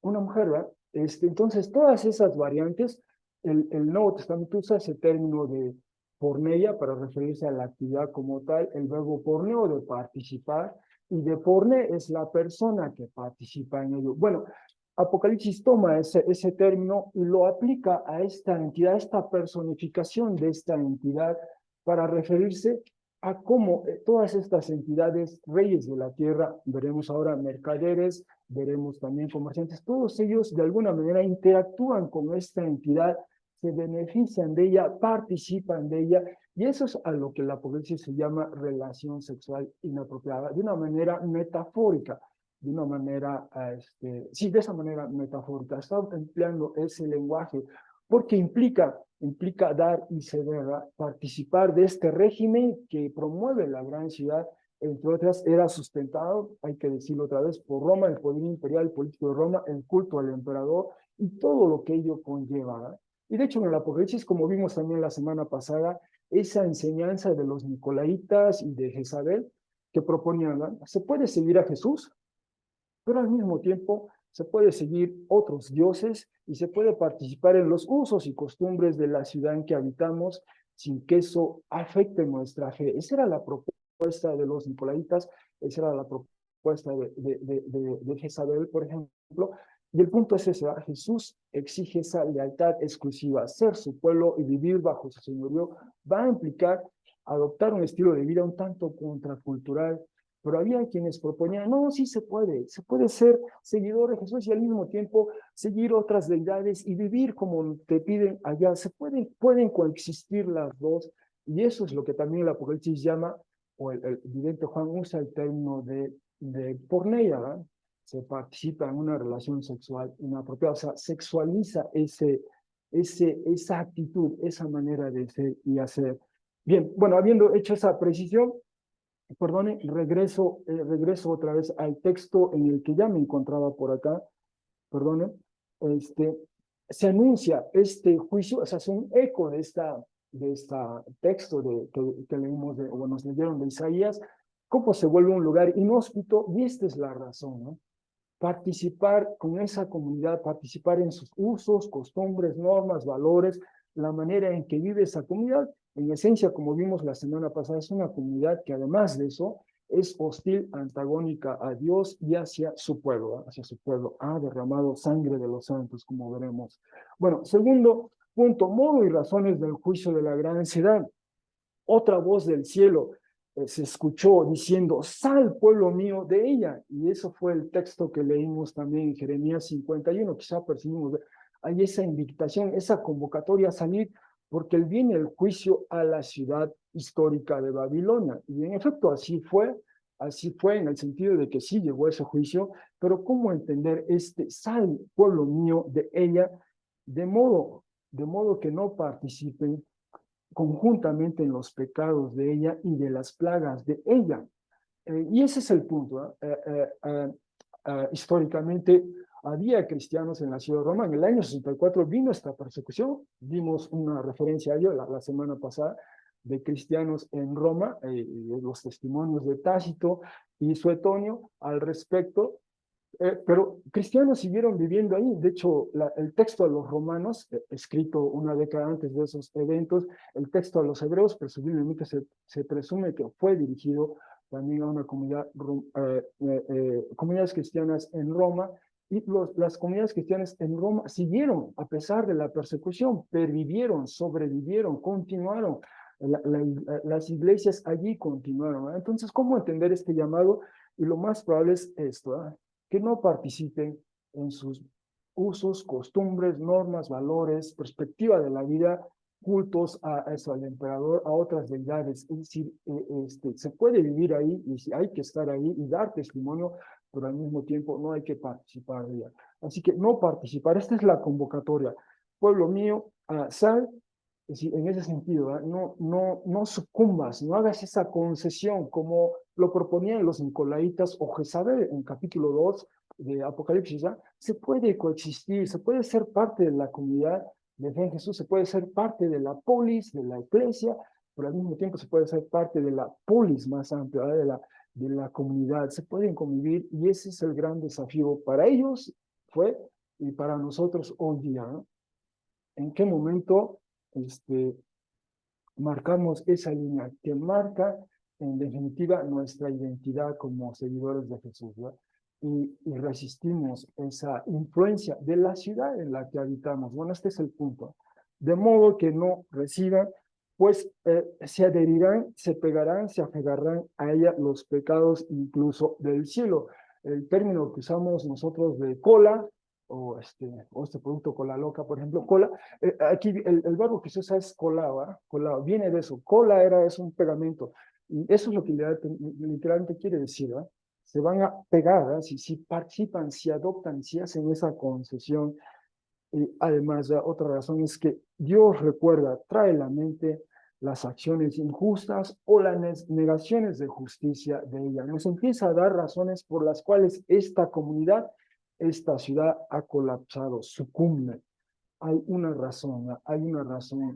mujer, ¿verdad? Entonces, todas esas variantes, el Nuevo Testamento usa ese término de porneia para referirse a la actividad como tal, el verbo porneo de participar, y de porne es la persona que participa en ello. Bueno, Apocalipsis toma ese término y lo aplica a esta entidad, a esta personificación de esta entidad, para referirse a cómo todas estas entidades, reyes de la tierra, veremos ahora mercaderes, veremos también comerciantes, todos ellos de alguna manera interactúan con esta entidad, se benefician de ella, participan de ella, y eso es a lo que el Apocalipsis se llama relación sexual inapropiada, de una manera metafórica, de una manera, sí, de esa manera metafórica. Está empleando ese lenguaje porque implica dar y ceder, participar de este régimen que promueve la gran ciudad, entre otras, era sustentado, hay que decirlo otra vez, por Roma, el poder imperial político de Roma, el culto al emperador y todo lo que ello conlleva, ¿verdad? Y de hecho en el Apocalipsis, como vimos también la semana pasada, esa enseñanza de los nicolaitas y de Jezabel, que proponían, ¿no? Se puede seguir a Jesús, pero al mismo tiempo se puede seguir otros dioses y se puede participar en los usos y costumbres de la ciudad en que habitamos sin que eso afecte nuestra fe. Esa era la propuesta de los nicolaitas, esa era la propuesta de Jezabel, por ejemplo. Y el punto es ese, ¿verdad? Jesús exige esa lealtad exclusiva, ser su pueblo y vivir bajo su señorío va a implicar adoptar un estilo de vida un tanto contracultural, pero había quienes proponían, no, sí se puede ser seguidor de Jesús y al mismo tiempo seguir otras deidades y vivir como te piden allá. Pueden coexistir las dos, y eso es lo que también el Apocalipsis llama, o el vidente Juan usa el término de porneia, ¿verdad? Se participa en una relación sexual inapropiada, o sea, sexualiza esa actitud, esa manera de ser y hacer. Bien, bueno, habiendo hecho esa precisión, perdone, regreso otra vez al texto en el que ya me encontraba por acá, perdone, este, se anuncia este juicio, o sea, es un eco de esta texto que leímos, o nos leyeron de Isaías, cómo se vuelve un lugar inhóspito, y esta es la razón, ¿no? Participar con esa comunidad, participar en sus usos, costumbres, normas, valores, la manera en que vive esa comunidad. En esencia, como vimos la semana pasada, es una comunidad que además de eso es hostil, antagónica a Dios y hacia su pueblo, hacia su pueblo. Ha derramado sangre de los santos, como veremos. Bueno, segundo punto, modo y razones del juicio de la gran ansiedad. Otra voz del cielo se escuchó diciendo, sal pueblo mío de ella. Y eso fue el texto que leímos también en Jeremías 51, quizá percibimos, hay esa invitación, esa convocatoria a salir, porque viene el juicio a la ciudad histórica de Babilonia. Y en efecto así fue en el sentido de que sí llegó ese juicio, pero ¿cómo entender sal pueblo mío de ella, de modo que no participen conjuntamente en los pecados de ella y de las plagas de ella? Y ese es el punto. Históricamente había cristianos en la ciudad de Roma. En el año 64 vino esta persecución. Vimos una referencia a ello la semana pasada de cristianos en Roma, los testimonios de Tácito y Suetonio al respecto. Pero cristianos siguieron viviendo ahí. De hecho, el texto a los romanos, escrito una década antes de esos eventos, el texto a los hebreos, presumiblemente se presume que fue dirigido también a una comunidad, comunidades cristianas en Roma, y las comunidades cristianas en Roma siguieron, a pesar de la persecución, pervivieron, sobrevivieron, continuaron. Las iglesias allí continuaron, ¿no? Entonces, ¿cómo entender este llamado? Y lo más probable es esto, ¿eh? Que no participen en sus usos, costumbres, normas, valores, perspectiva de la vida, cultos a eso, al emperador, a otras deidades. Es decir, se puede vivir ahí y hay que estar ahí y dar testimonio, pero al mismo tiempo no hay que participar de ella. Así que no participar, esta es la convocatoria. Pueblo mío, sal, es decir, en ese sentido, ¿eh? No sucumbas, no hagas esa concesión como lo proponían los nicolaitas o Jezabel en capítulo 2 de Apocalipsis. ¿Eh? Se puede coexistir, se puede ser parte de la comunidad de fe en Jesús, se puede ser parte de la polis, de la iglesia, pero al mismo tiempo se puede ser parte de la polis más amplia, ¿eh? de la comunidad. Se pueden convivir y ese es el gran desafío para ellos fue y para nosotros hoy día. ¿No? ¿En qué momento marcamos esa línea que marca, en definitiva, nuestra identidad como seguidores de Jesús, ¿verdad? Y resistimos esa influencia de la ciudad en la que habitamos? Bueno, este es el punto. De modo que no reciban, pues se adherirán, se pegarán, se aferrarán a ella los pecados incluso del cielo. El término que usamos nosotros de cola, o este producto cola loca, por ejemplo, cola, aquí el verbo que se usa es colado, colado, viene de eso. Cola es un pegamento. Y eso es lo que literalmente quiere decir. Se van a pegar, si participan, si adoptan, si hacen esa concesión. Y además, otra razón es que Dios recuerda, trae a la mente las acciones injustas o las negaciones de justicia de ella. Nos empieza a dar razones por las cuales esta comunidad, esta ciudad ha colapsado, sucumbe. Hay una razón,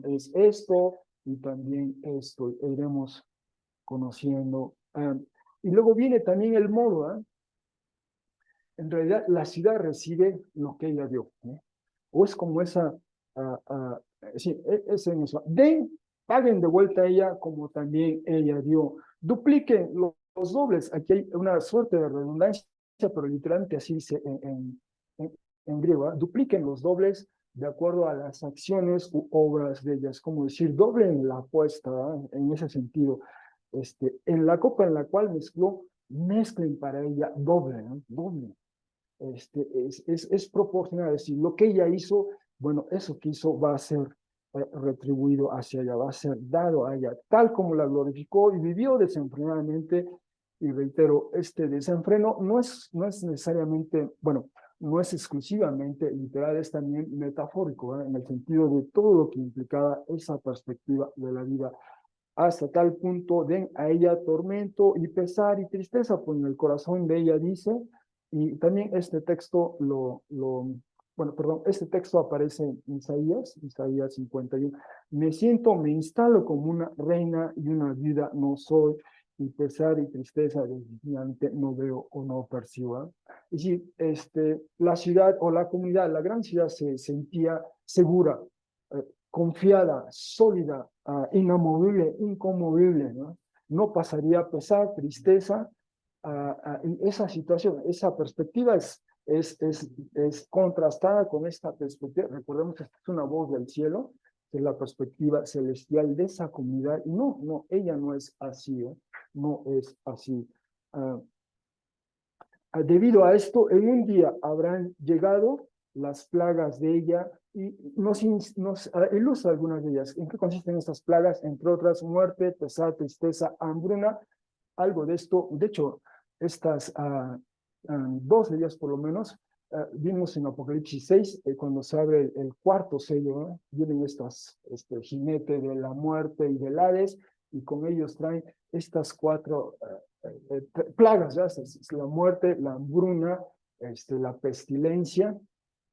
es esto y también esto, iremos conociendo. Y luego viene también el modo, ¿eh? En realidad, la ciudad recibe lo que ella dio, ¿eh? O es como esa, sí, es en eso. Den, paguen de vuelta a ella como también ella dio. Dupliquen los dobles. Aquí hay una suerte de redundancia, pero literalmente así dice en griego. ¿Eh? Dupliquen los dobles de acuerdo a las acciones u obras de ellas. Como decir, doblen la apuesta, ¿eh? En ese sentido. En la copa en la cual mezcló, mezclen para ella doble, ¿eh? Doble. Es proporcional, es decir, lo que ella hizo, bueno, eso que hizo va a ser retribuido hacia ella, va a ser dado a ella, tal como la glorificó y vivió desenfrenadamente. Y reitero, este desenfreno no es necesariamente, bueno, no es exclusivamente literal, es también metafórico, ¿eh? En el sentido de todo lo que implicaba esa perspectiva de la vida. Hasta tal punto den a ella tormento y pesar y tristeza, pues en el corazón de ella dice, y también este texto bueno, perdón, este texto aparece en Isaías 51. Me siento, me instalo como una reina y una viuda no soy, y pesar y tristeza definitivamente no veo o no percibo. ¿Eh? Y si la ciudad o la comunidad, la gran ciudad se sentía segura, confiada, sólida, inamovible, inconmovible, ¿no? No pasaría a pesar, tristeza, en esa situación. Esa perspectiva es contrastada con esta perspectiva. Recordemos que esta es una voz del cielo, que es la perspectiva celestial de esa comunidad. Y no, ella no es así, ¿eh? No es así. Debido a esto, en un día habrán llegado las plagas de ella y nos ilustra algunas de ellas. ¿En qué consisten estas plagas? Entre otras, muerte, pesar, tristeza, hambruna, algo de esto. De hecho, estas dos de ellas por lo menos, vimos en Apocalipsis 6, cuando se abre el cuarto sello, ¿no? Vienen este jinete de la muerte y del Hades, y con ellos traen estas cuatro plagas, ¿ya? Es la muerte, la hambruna, la pestilencia,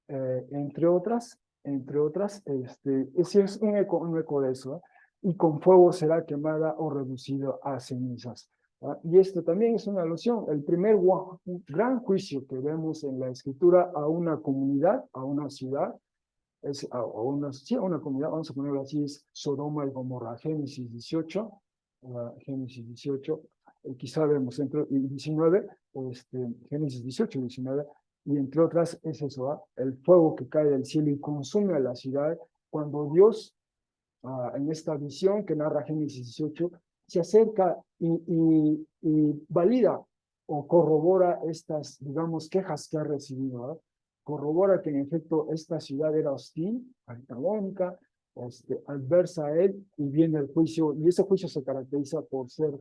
entre otras, ese es un eco de eso, ¿eh? Y con fuego será quemada o reducido a cenizas. ¿Ah? Y esto también es una alusión, el primer gran juicio que vemos en la escritura a una comunidad, a una ciudad, sí, a una comunidad, vamos a ponerlo así, es Sodoma y Gomorra, Génesis 18, Génesis 18, quizá vemos entre 19, Génesis 18 y 19, y entre otras es eso, el fuego que cae del cielo y consume a la ciudad, cuando Dios, en esta visión que narra Génesis 18, se acerca y valida o corrobora estas, digamos, quejas que ha recibido, ¿eh? Corrobora que en efecto esta ciudad era hostil, antagónica, adversa a él, y viene el juicio, y ese juicio se caracteriza por ser,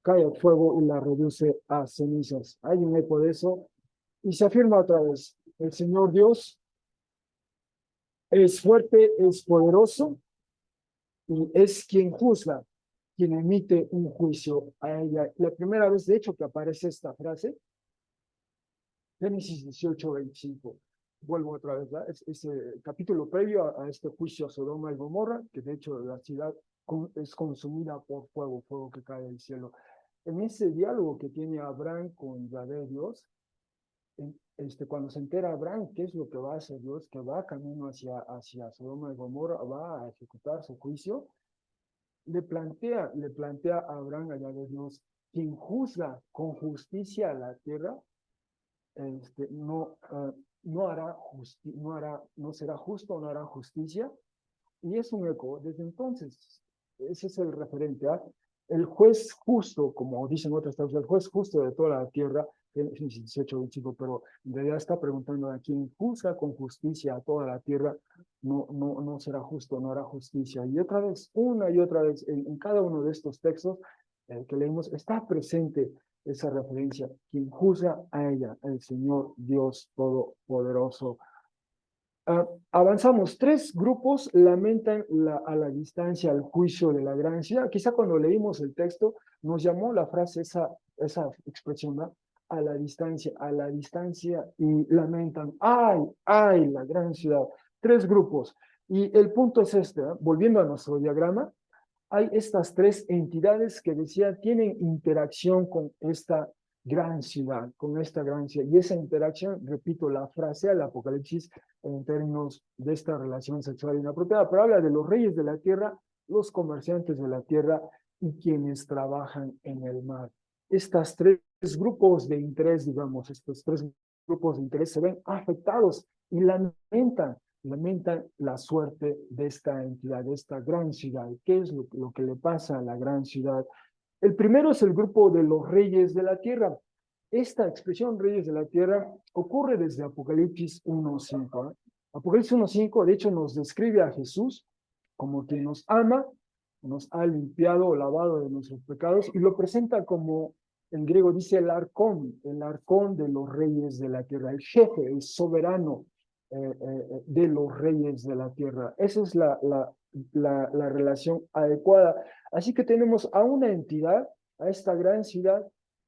cae el fuego y la reduce a cenizas. Hay un eco de eso, y se afirma otra vez, el Señor Dios es fuerte, es poderoso, y es quien juzga, quien emite un juicio a ella. La primera vez, de hecho, que aparece esta frase, Génesis 18, 25. Vuelvo otra vez, ¿verdad? Es el capítulo previo a este juicio a Sodoma y Gomorra, que de hecho la ciudad es consumida por fuego, fuego que cae del cielo. En ese diálogo que tiene Abraham con Yahvé Dios, cuando se entera Abraham qué es lo que va a hacer Dios, que va camino hacia Sodoma y Gomorra, va a ejecutar su juicio, le plantea a Abraham, a Yahvé Dios, quien juzga con justicia a la tierra, no será justo, no hará justicia, y es un eco. Desde entonces, ese es el referente. El juez justo, como dicen otras traducciones, el juez justo de toda la tierra, Génesis 18, 25, pero en realidad está preguntando a quien juzga con justicia a toda la tierra, no será justo, no hará justicia. Y otra vez, una y otra vez, en cada uno de estos textos que leímos, está presente esa referencia, quien juzga a ella, el Señor Dios Todopoderoso. Avanzamos, tres grupos lamentan a la distancia el juicio de la gran ciudad. Quizá cuando leímos el texto nos llamó la frase, esa expresión, ¿no? A la distancia y lamentan, ay, la gran ciudad. Tres grupos. Y el punto es volviendo a nuestro diagrama, hay estas tres entidades que decía tienen interacción con esta gran ciudad, con esta gran ciudad. Y esa interacción, repito la frase al Apocalipsis en términos de esta relación sexual inapropiada, pero habla de los reyes de la tierra, los comerciantes de la tierra y quienes trabajan en el mar. Estas tres grupos de interés, digamos, estos tres grupos de interés se ven afectados y lamentan la suerte de esta entidad, de esta gran ciudad. ¿Qué es lo que le pasa a la gran ciudad? El primero es el grupo de los reyes de la tierra. Esta expresión reyes de la tierra ocurre desde Apocalipsis 1:5. Apocalipsis 1:5 de hecho nos describe a Jesús como quien nos ama, nos ha limpiado o lavado de nuestros pecados y lo presenta como, en griego dice el arcón de los reyes de la tierra, el jefe, el soberano de los reyes de la tierra. Esa es la relación adecuada. Así que tenemos a una entidad, a esta gran ciudad,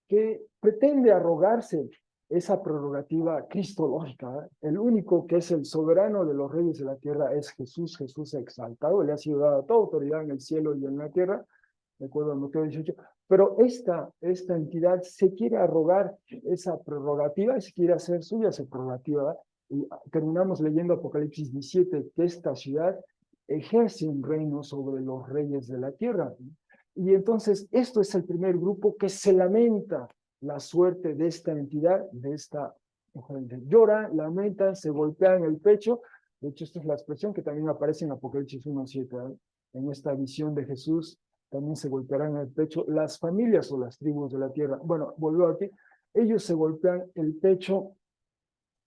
que pretende arrogarse esa prerrogativa cristológica. El único que es el soberano de los reyes de la tierra es Jesús. Jesús exaltado, le ha sido dada toda autoridad en el cielo y en la tierra, de acuerdo a Mateo 18. Pero esta entidad se quiere arrogar esa prerrogativa, y se quiere hacer suya esa prerrogativa. Y terminamos leyendo Apocalipsis 17, que esta ciudad ejerce un reino sobre los reyes de la tierra. Y entonces esto es el primer grupo que se lamenta la suerte de esta entidad, de esta mujer. Lloran, lamentan, se golpean el pecho. De hecho, esta es la expresión que también aparece en Apocalipsis 1:7. En esta visión de Jesús también se golpearán el pecho las familias o las tribus de la tierra. Bueno, volvió aquí. Ellos se golpean el pecho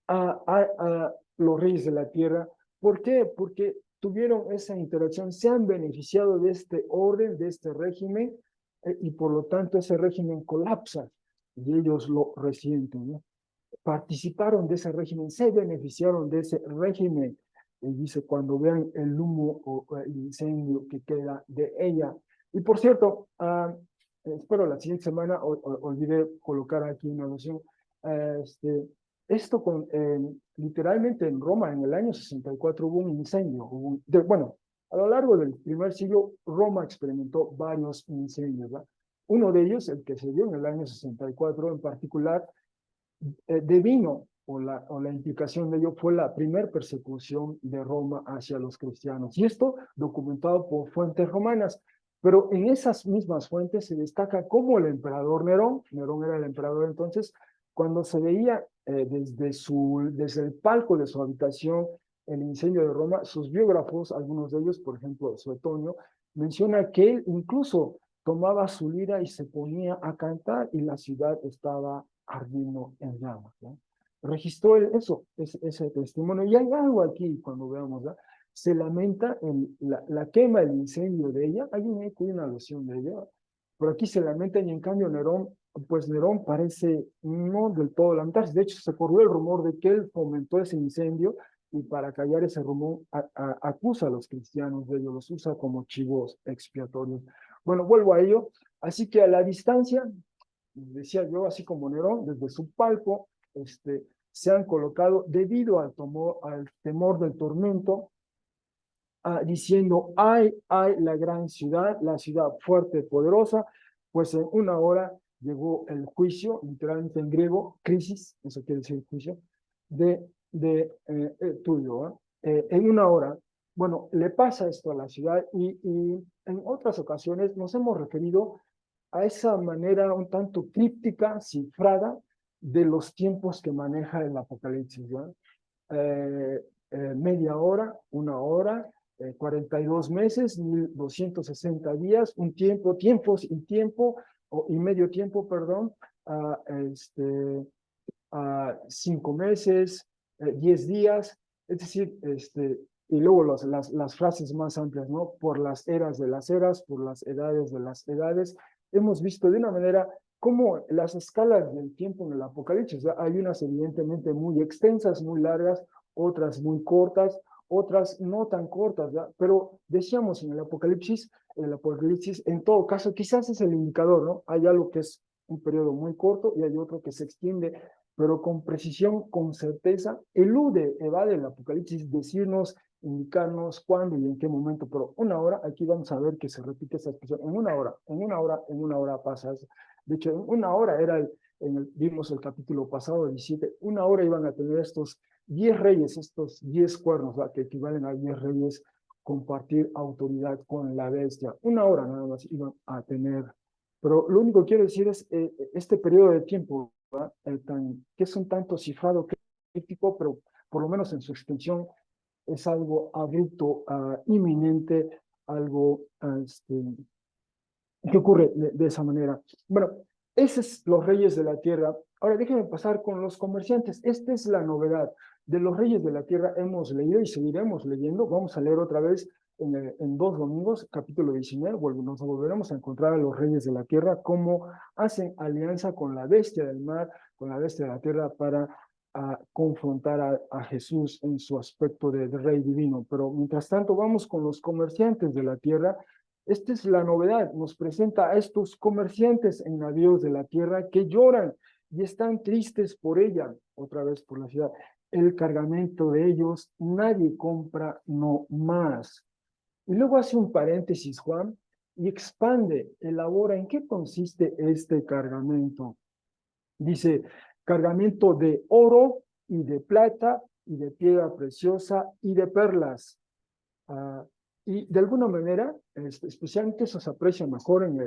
a los reyes de la tierra. ¿Por qué? Porque tuvieron esa interacción, se han beneficiado de este orden, de este régimen, y por lo tanto ese régimen colapsa y ellos lo resienten, ¿no? Participaron de ese régimen, se beneficiaron de ese régimen, y dice cuando vean el humo o el incendio que queda de ella. Y por cierto, espero la siguiente semana, olvidé colocar aquí una noción, esto literalmente en Roma en el año 64 hubo un incendio, bueno, a lo largo del primer siglo Roma experimentó varios incendios, ¿verdad? Uno de ellos, el que se dio en el año 64 en particular, devino o la implicación de ello fue la primera persecución de Roma hacia los cristianos. Y esto documentado por fuentes romanas. Pero en esas mismas fuentes se destaca cómo el emperador Nerón era el emperador entonces, cuando se veía desde el palco de su habitación el incendio de Roma, sus biógrafos, algunos de ellos, por ejemplo, Suetonio, menciona que él incluso tomaba su lira y se ponía a cantar y la ciudad estaba ardiendo en llamas, ¿no? Registró ese testimonio. Y hay algo aquí cuando veamos, ¿no? Se lamenta en la quema, el incendio de ella, hay un eco y una alusión de ella, pero aquí se lamenta y en cambio Nerón, pues Nerón parece no del todo lamentarse. De hecho, se corrió el rumor de que él fomentó ese incendio y para callar ese rumor acusa a los cristianos de ello, los usa como chivos expiatorios. Bueno, vuelvo a ello. Así que a la distancia, decía yo, así como Nerón, desde su palco, se han colocado debido al temor del tormento, diciendo, ay, la gran ciudad, la ciudad fuerte, poderosa, pues en una hora llegó el juicio, literalmente en griego, crisis, eso quiere decir juicio, tuyo, en una hora. Bueno, le pasa esto a la ciudad y en otras ocasiones nos hemos referido a esa manera un tanto críptica, cifrada, de los tiempos que maneja el Apocalipsis, ¿no? Media hora, una hora, 42 meses, 1260 días, un tiempo, tiempos y tiempo, y medio tiempo, perdón, 5 meses, 10 días, es decir, y luego las frases más amplias, ¿no? Por las eras de las eras, por las edades de las edades. Hemos visto de una manera cómo las escalas del tiempo en el Apocalipsis, ¿verdad? Hay unas evidentemente muy extensas, muy largas, otras muy cortas, otras no tan cortas, ¿verdad? Pero decíamos en el Apocalipsis, en todo caso, quizás es el indicador, ¿no? Hay algo que es un periodo muy corto y hay otro que se extiende, pero con precisión, con certeza, evade el Apocalipsis decirnos indicarnos cuándo y en qué momento, pero una hora, aquí vamos a ver que se repite esa expresión, en una hora pasa eso. De hecho, en una hora era, vimos el capítulo pasado, 17, una hora iban a tener estos 10 reyes, estos 10 cuernos, ¿va? Que equivalen a 10 reyes, compartir autoridad con la bestia. Una hora nada más iban a tener. Pero lo único que quiero decir es este periodo de tiempo, que es un tanto cifrado, crítico, pero por lo menos en su extensión es algo abrupto, inminente, algo que ocurre de esa manera. Bueno, esos es los reyes de la tierra. Ahora déjenme pasar con los comerciantes. Esta es la novedad. De los reyes de la tierra hemos leído y seguiremos leyendo. Vamos a leer otra vez en 2 domingos, capítulo 19. Nos volveremos a encontrar a los reyes de la tierra, cómo hacen alianza con la bestia del mar, con la bestia de la tierra para confrontar a Jesús en su aspecto de rey divino. Pero mientras tanto, vamos con los comerciantes de la tierra. Esta es la novedad, nos presenta a estos comerciantes en navíos de la tierra que lloran y están tristes por ella, otra vez por la ciudad. El cargamento de ellos, nadie compra, no más. Y luego hace un paréntesis, Juan, y expande, elabora en qué consiste este cargamento. Dice, cargamento de oro y de plata y de piedra preciosa y de perlas. Y de alguna manera, especialmente eso se aprecia mejor en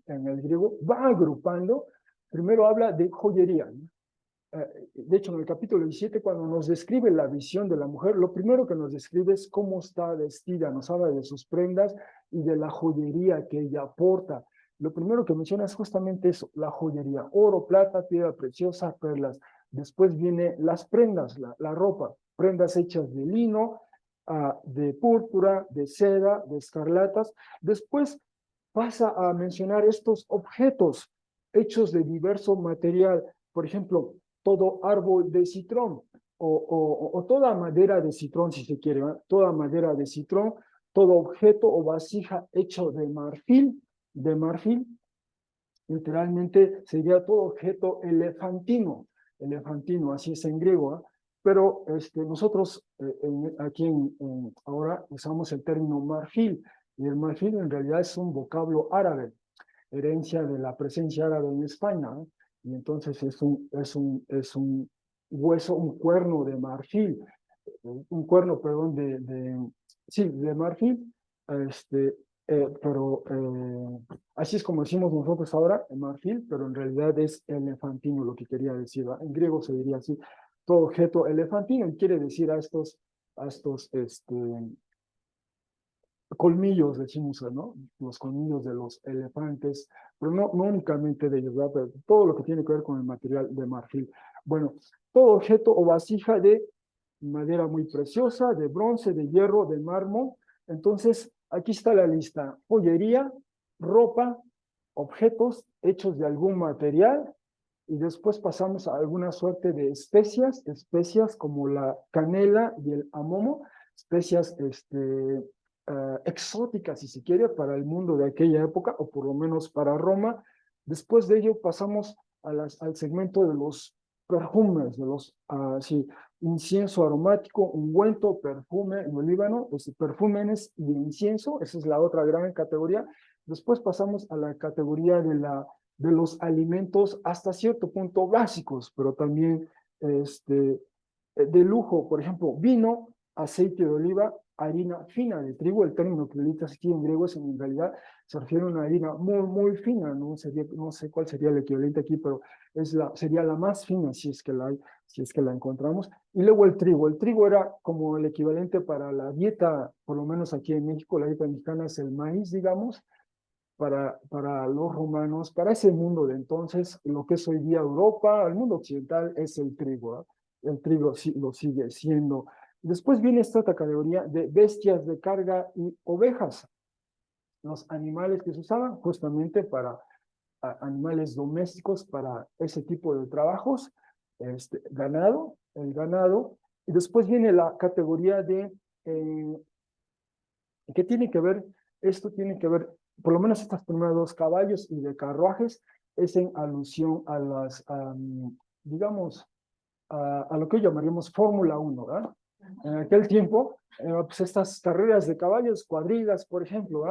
el griego, va agrupando, primero habla de joyería, ¿no? De hecho, en el capítulo 17, cuando nos describe la visión de la mujer, lo primero que nos describe es cómo está vestida, nos habla de sus prendas y de la joyería que ella porta. Lo primero que menciona es justamente eso, la joyería, oro, plata, piedra preciosa, perlas. Después viene las prendas, la ropa, prendas hechas de lino, de púrpura, de seda, de escarlatas. Después pasa a mencionar estos objetos hechos de diverso material, por ejemplo, todo árbol de citrón o toda madera de citrón, si se quiere, ¿eh? Toda madera de citrón, todo objeto o vasija hecho de marfil, literalmente sería todo objeto elefantino, así es en griego, ¿eh? Pero nosotros aquí ahora usamos el término marfil, y el marfil en realidad es un vocablo árabe, herencia de la presencia árabe en España, ¿eh? Y entonces es un hueso, un cuerno de marfil, un cuerno, perdón, sí, de marfil, pero así es como decimos nosotros ahora, marfil, pero en realidad es elefantino lo que quería decir, ¿va? En griego se diría así, todo objeto elefantino, y quiere decir a estos colmillos, decimos, ¿no? Los colmillos de los elefantes, pero no únicamente de ellos, ¿verdad? Pero todo lo que tiene que ver con el material de marfil. Bueno, todo objeto o vasija de madera muy preciosa, de bronce, de hierro, de mármol. Entonces, aquí está la lista: joyería, ropa, objetos hechos de algún material, y después pasamos a alguna suerte de especias como la canela y el amomo, especias exóticas, si se quiere, para el mundo de aquella época, o por lo menos para Roma. Después de ello pasamos al segmento de los perfumes, de los, sí, incienso aromático, ungüento, perfume y olíbano, perfúmenes y incienso, esa es la otra gran categoría. Después pasamos a la categoría de los alimentos hasta cierto punto básicos, pero también de lujo, por ejemplo, vino, aceite de oliva, harina fina de trigo. El término que utilizas aquí en griego es en realidad se refiere a una harina muy fina, no sé cuál sería el equivalente aquí, pero sería la más fina si es que la hay, si es que la encontramos. Y luego el trigo era como el equivalente para la dieta, por lo menos aquí en México, la dieta mexicana es el maíz, digamos, para los romanos, para ese mundo de entonces, lo que es hoy día Europa, el mundo occidental, es el trigo, ¿eh? El trigo sí, lo sigue siendo. Después viene esta otra categoría de bestias de carga y ovejas, los animales que se usaban justamente para animales domésticos, para ese tipo de trabajos, el ganado, y después viene la categoría de, ¿qué tiene que ver? Esto tiene que ver, por lo menos estas primeras dos, caballos y de carruajes, es en alusión digamos, a lo que llamaríamos Fórmula 1, ¿verdad? En aquel tiempo, pues estas carreras de caballos, cuadrigas, por ejemplo,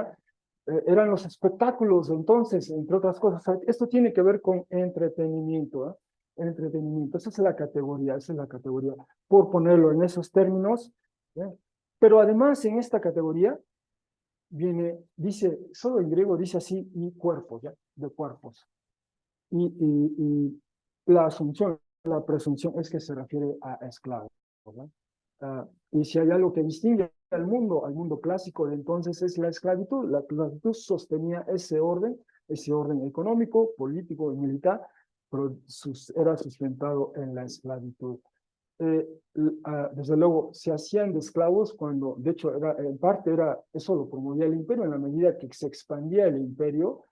eran los espectáculos de entonces, entre otras cosas. Esto tiene que ver con entretenimiento, entretenimiento. Esa es la categoría, por ponerlo en esos términos. ¿eh? Pero además en esta categoría viene, dice, solo en griego dice así, y cuerpos, ¿ya? De cuerpos. Y la asunción, la presunción es que se refiere a esclavos, ¿verdad? Y si hay algo que distingue al mundo clásico de entonces es la esclavitud. La esclavitud sostenía ese orden económico, político y militar, pero era sustentado en la esclavitud. Desde luego, se hacían de esclavos cuando, de hecho, en parte eso lo promovía el imperio en la medida que se expandía el imperio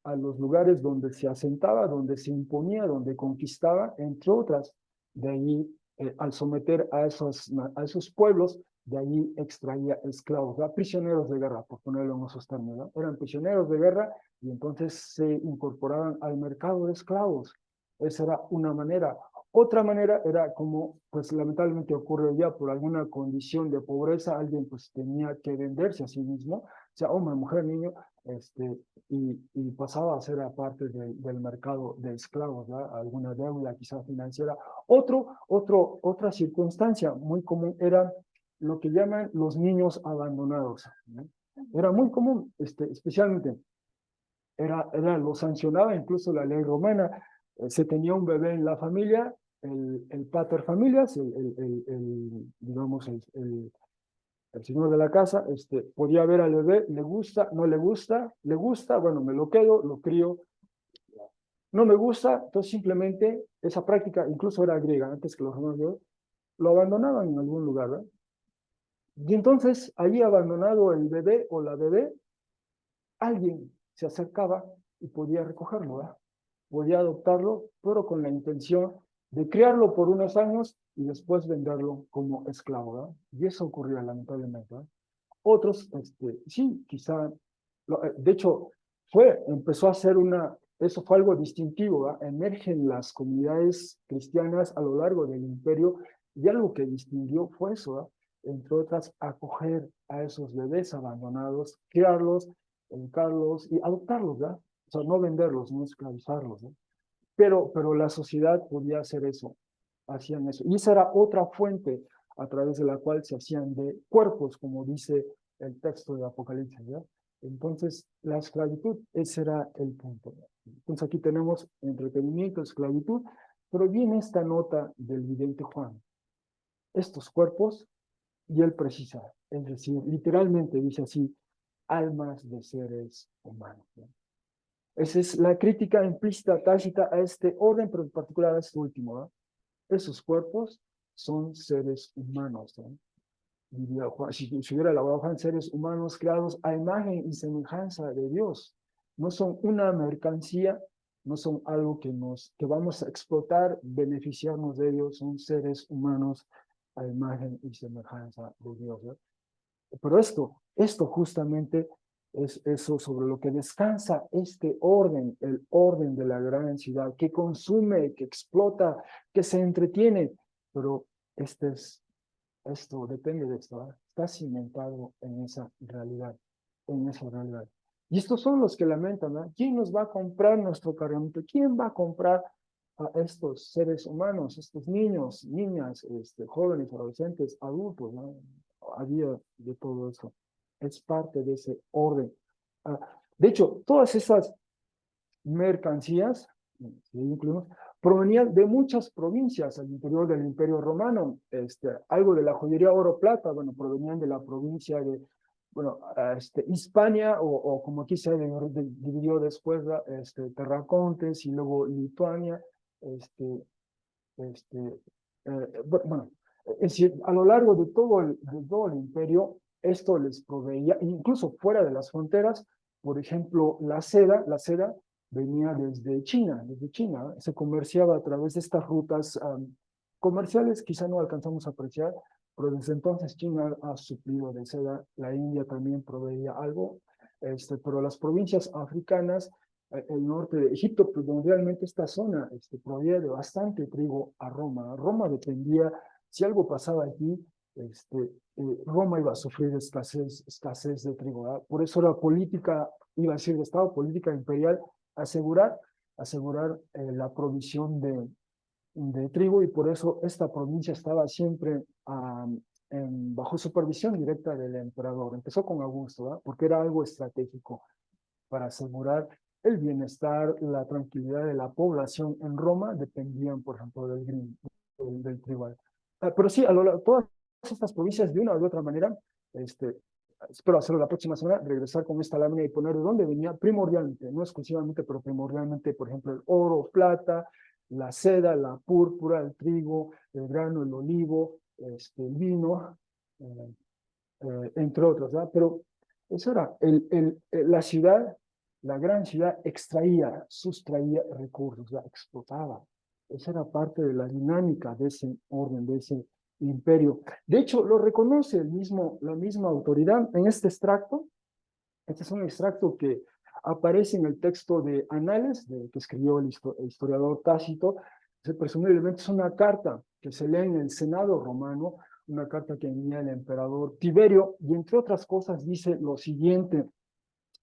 a los lugares donde se asentaba, donde se imponía, donde conquistaba, entre otras. De ahí, al someter a esos pueblos, de ahí extraía esclavos, prisioneros de guerra, por ponerlo en esos términos, ¿no? Eran prisioneros de guerra y entonces se incorporaban al mercado de esclavos. Esa era una manera. Otra manera era como, pues lamentablemente ocurre ya por alguna condición de pobreza, alguien pues tenía que venderse a sí mismo, sea hombre, mujer, niño, y pasaba a ser aparte del mercado de esclavos, ¿verdad? Alguna deuda quizás financiera. Otra circunstancia muy común era lo que llaman los niños abandonados, ¿no? Era muy común, especialmente, lo sancionaba incluso la ley romana. Se tenía un bebé en la familia, el pater familias, digamos, el señor de la casa, podía ver al bebé, le gusta, no le gusta, bueno, me lo quedo, lo crío, no me gusta, entonces simplemente esa práctica, incluso era griega, antes que los romanos, lo abandonaban en algún lugar, ¿verdad? Y entonces, allí abandonado el bebé o la bebé, alguien se acercaba y podía recogerlo, ¿verdad? Podía adoptarlo, pero con la intención de criarlo por unos años y después venderlo como esclavo, ¿verdad? Y eso ocurría lamentablemente, ¿verdad? Otros, sí, quizá, de hecho, empezó a ser eso fue algo distintivo, ¿verdad? Emergen las comunidades cristianas a lo largo del imperio y algo que distinguió fue eso, ¿verdad? Entre otras, acoger a esos bebés abandonados, criarlos, educarlos y adoptarlos, ¿verdad? O sea, no venderlos, no esclavizarlos, ¿no? Pero la sociedad podía hacer eso, hacían eso. Y esa era otra fuente a través de la cual se hacían de cuerpos, como dice el texto de Apocalipsis, ¿ya? Entonces, la esclavitud, ese era el punto. Entonces aquí tenemos entretenimiento, esclavitud, pero viene esta nota del vidente Juan. Estos cuerpos, y él precisa, es decir, literalmente dice así, almas de seres humanos, ¿no? Esa es la crítica implícita, tácita a este orden, pero en particular a este último, ¿no? Esos cuerpos son seres humanos, ¿no? Diría Juan, si hubiera elaborado Juan, seres humanos creados a imagen y semejanza de Dios. No son una mercancía, no son algo que vamos a explotar, beneficiarnos de ellos, son seres humanos a imagen y semejanza de Dios, ¿no? Pero esto justamente es eso sobre lo que descansa este orden, el orden de la gran ciudad, que consume, que explota, que se entretiene, pero esto depende de esto, ¿verdad? Está cimentado en esa realidad, en esa realidad. Y estos son los que lamentan, ¿no? ¿Quién nos va a comprar nuestro cargamento? ¿Quién va a comprar a estos seres humanos, estos niños, niñas, jóvenes, adolescentes, adultos, ¿no? Había de todo eso. Es parte de ese orden. Ah, de hecho, todas esas mercancías, si incluimos, provenían de muchas provincias al interior del Imperio Romano. Algo de la joyería oro-plata, bueno, provenían de la provincia de, bueno, Hispania, o como aquí se dividió después, Terracontes y luego Lituania, bueno, es decir, a lo largo de todo el imperio, esto les proveía, incluso fuera de las fronteras, por ejemplo, la seda venía desde China, se comerciaba a través de estas rutas comerciales, quizá no alcanzamos a apreciar, pero desde entonces China ha suplido de seda, la India también proveía algo, pero las provincias africanas, el norte de Egipto, primordialmente esta zona proveía de bastante trigo a Roma. Roma dependía, si algo pasaba aquí, Roma iba a sufrir escasez de trigo, ¿verdad? Por eso la política, iba a decir de Estado, política imperial, asegurar la provisión de trigo, y por eso esta provincia estaba siempre bajo supervisión directa del emperador. Empezó con Augusto, ¿verdad? Porque era algo estratégico para asegurar el bienestar, la tranquilidad de la población en Roma, dependían, por ejemplo, del trigo. Pero sí, todas estas provincias, de una u otra manera, espero hacerlo la próxima semana, regresar con esta lámina y poner de dónde venía primordialmente, no exclusivamente, pero primordialmente, por ejemplo, el oro, plata, la seda, la púrpura, el trigo, el grano, el olivo, el vino, entre otros, ¿verdad? Pero eso era, la ciudad, la gran ciudad extraía, sustraía recursos, la explotaba. Esa era parte de la dinámica de ese orden, de ese imperio. De hecho, lo reconoce la misma autoridad en este extracto. Este es un extracto que aparece en el texto de Anales, que escribió el historiador Tácito. Presumiblemente es una carta que se lee en el Senado romano, una carta que envía el emperador Tiberio, y entre otras cosas dice lo siguiente: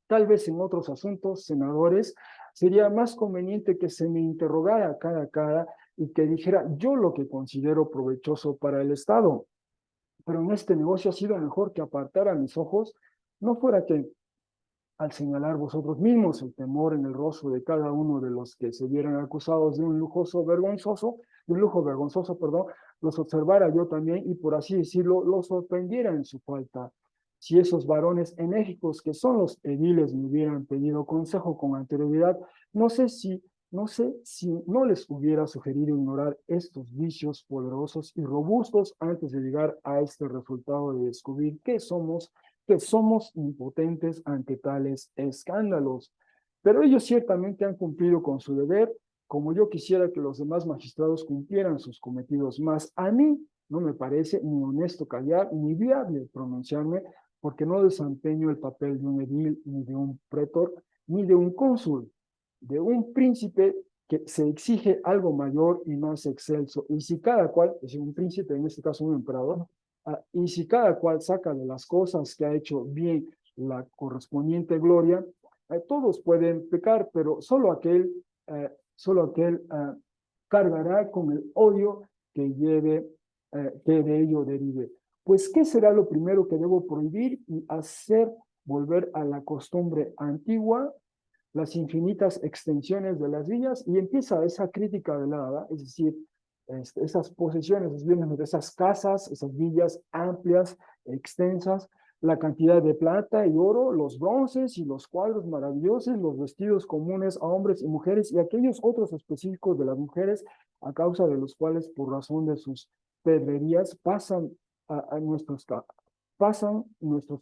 tal vez en otros asuntos, senadores, sería más conveniente que se me interrogara cara a cara y que dijera yo lo que considero provechoso para el Estado. Pero en este negocio ha sido mejor que apartara mis ojos, no fuera que al señalar vosotros mismos el temor en el rostro de cada uno de los que se vieran acusados de un lujo vergonzoso, perdón, los observara yo también y, por así decirlo, los sorprendiera en su falta. Si esos varones enérgicos que son los ediles me hubieran pedido consejo con anterioridad, no sé si no les hubiera sugerido ignorar estos vicios poderosos y robustos antes de llegar a este resultado de descubrir que somos impotentes ante tales escándalos. Pero ellos ciertamente han cumplido con su deber, como yo quisiera que los demás magistrados cumplieran sus cometidos. Más a mí no me parece ni honesto callar, ni viable pronunciarme, porque no desempeño el papel de un edil, ni de un pretor, ni de un cónsul, de un príncipe que se exige algo mayor y más excelso. Y si cada cual, es decir, un príncipe, en este caso un emperador, y si cada cual saca de las cosas que ha hecho bien la correspondiente gloria, todos pueden pecar, pero solo aquel cargará con el odio que de ello derive. Pues, ¿qué será lo primero que debo prohibir y hacer volver a la costumbre antigua? Las infinitas extensiones de las villas, y empieza esa crítica velada, es decir, esas posesiones, esas casas, esas villas amplias, extensas, la cantidad de plata y oro, los bronces y los cuadros maravillosos, los vestidos comunes a hombres y mujeres y aquellos otros específicos de las mujeres, a causa de los cuales, por razón de sus pedrerías, pasan nuestros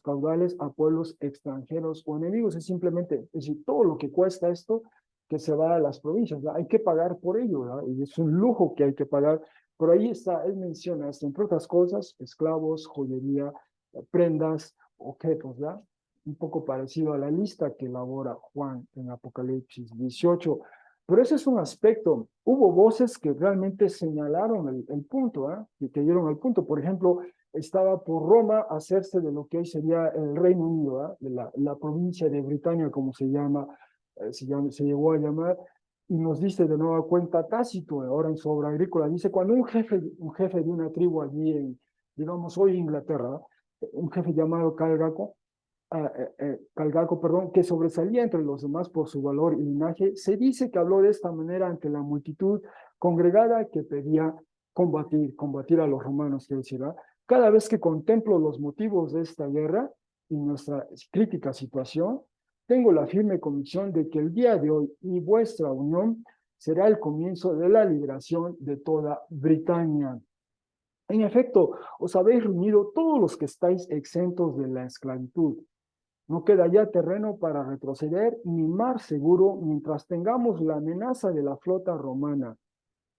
caudales a pueblos extranjeros o enemigos. Es simplemente, es decir, todo lo que cuesta esto que se va a las provincias, ¿verdad? Hay que pagar por ello, ¿verdad? Y es un lujo que hay que pagar. Por ahí está, él menciona, entre otras cosas, esclavos, joyería, prendas, objetos, ¿verdad? Un poco parecido a la lista que elabora Juan en Apocalipsis 18. Pero ese es un aspecto. Hubo voces que realmente señalaron el punto, ¿eh? Que dieron el punto. Por ejemplo, estaba por Roma hacerse de lo que hoy sería el Reino Unido, ¿eh? De la provincia de Britania, como se llegó a llamar, y nos dice de nueva cuenta Tácito, ahora en su obra agrícola, dice, cuando un jefe de una tribu allí digamos, hoy Inglaterra, un jefe llamado Calgaco, perdón, que sobresalía entre los demás por su valor y linaje, se dice que habló de esta manera ante la multitud congregada que pedía combatir a los romanos, que decía, cada vez que contemplo los motivos de esta guerra y nuestra crítica situación, tengo la firme convicción de que el día de hoy y vuestra unión será el comienzo de la liberación de toda Britania. En efecto, os habéis reunido todos los que estáis exentos de la esclavitud. No queda ya terreno para retroceder ni mar seguro mientras tengamos la amenaza de la flota romana.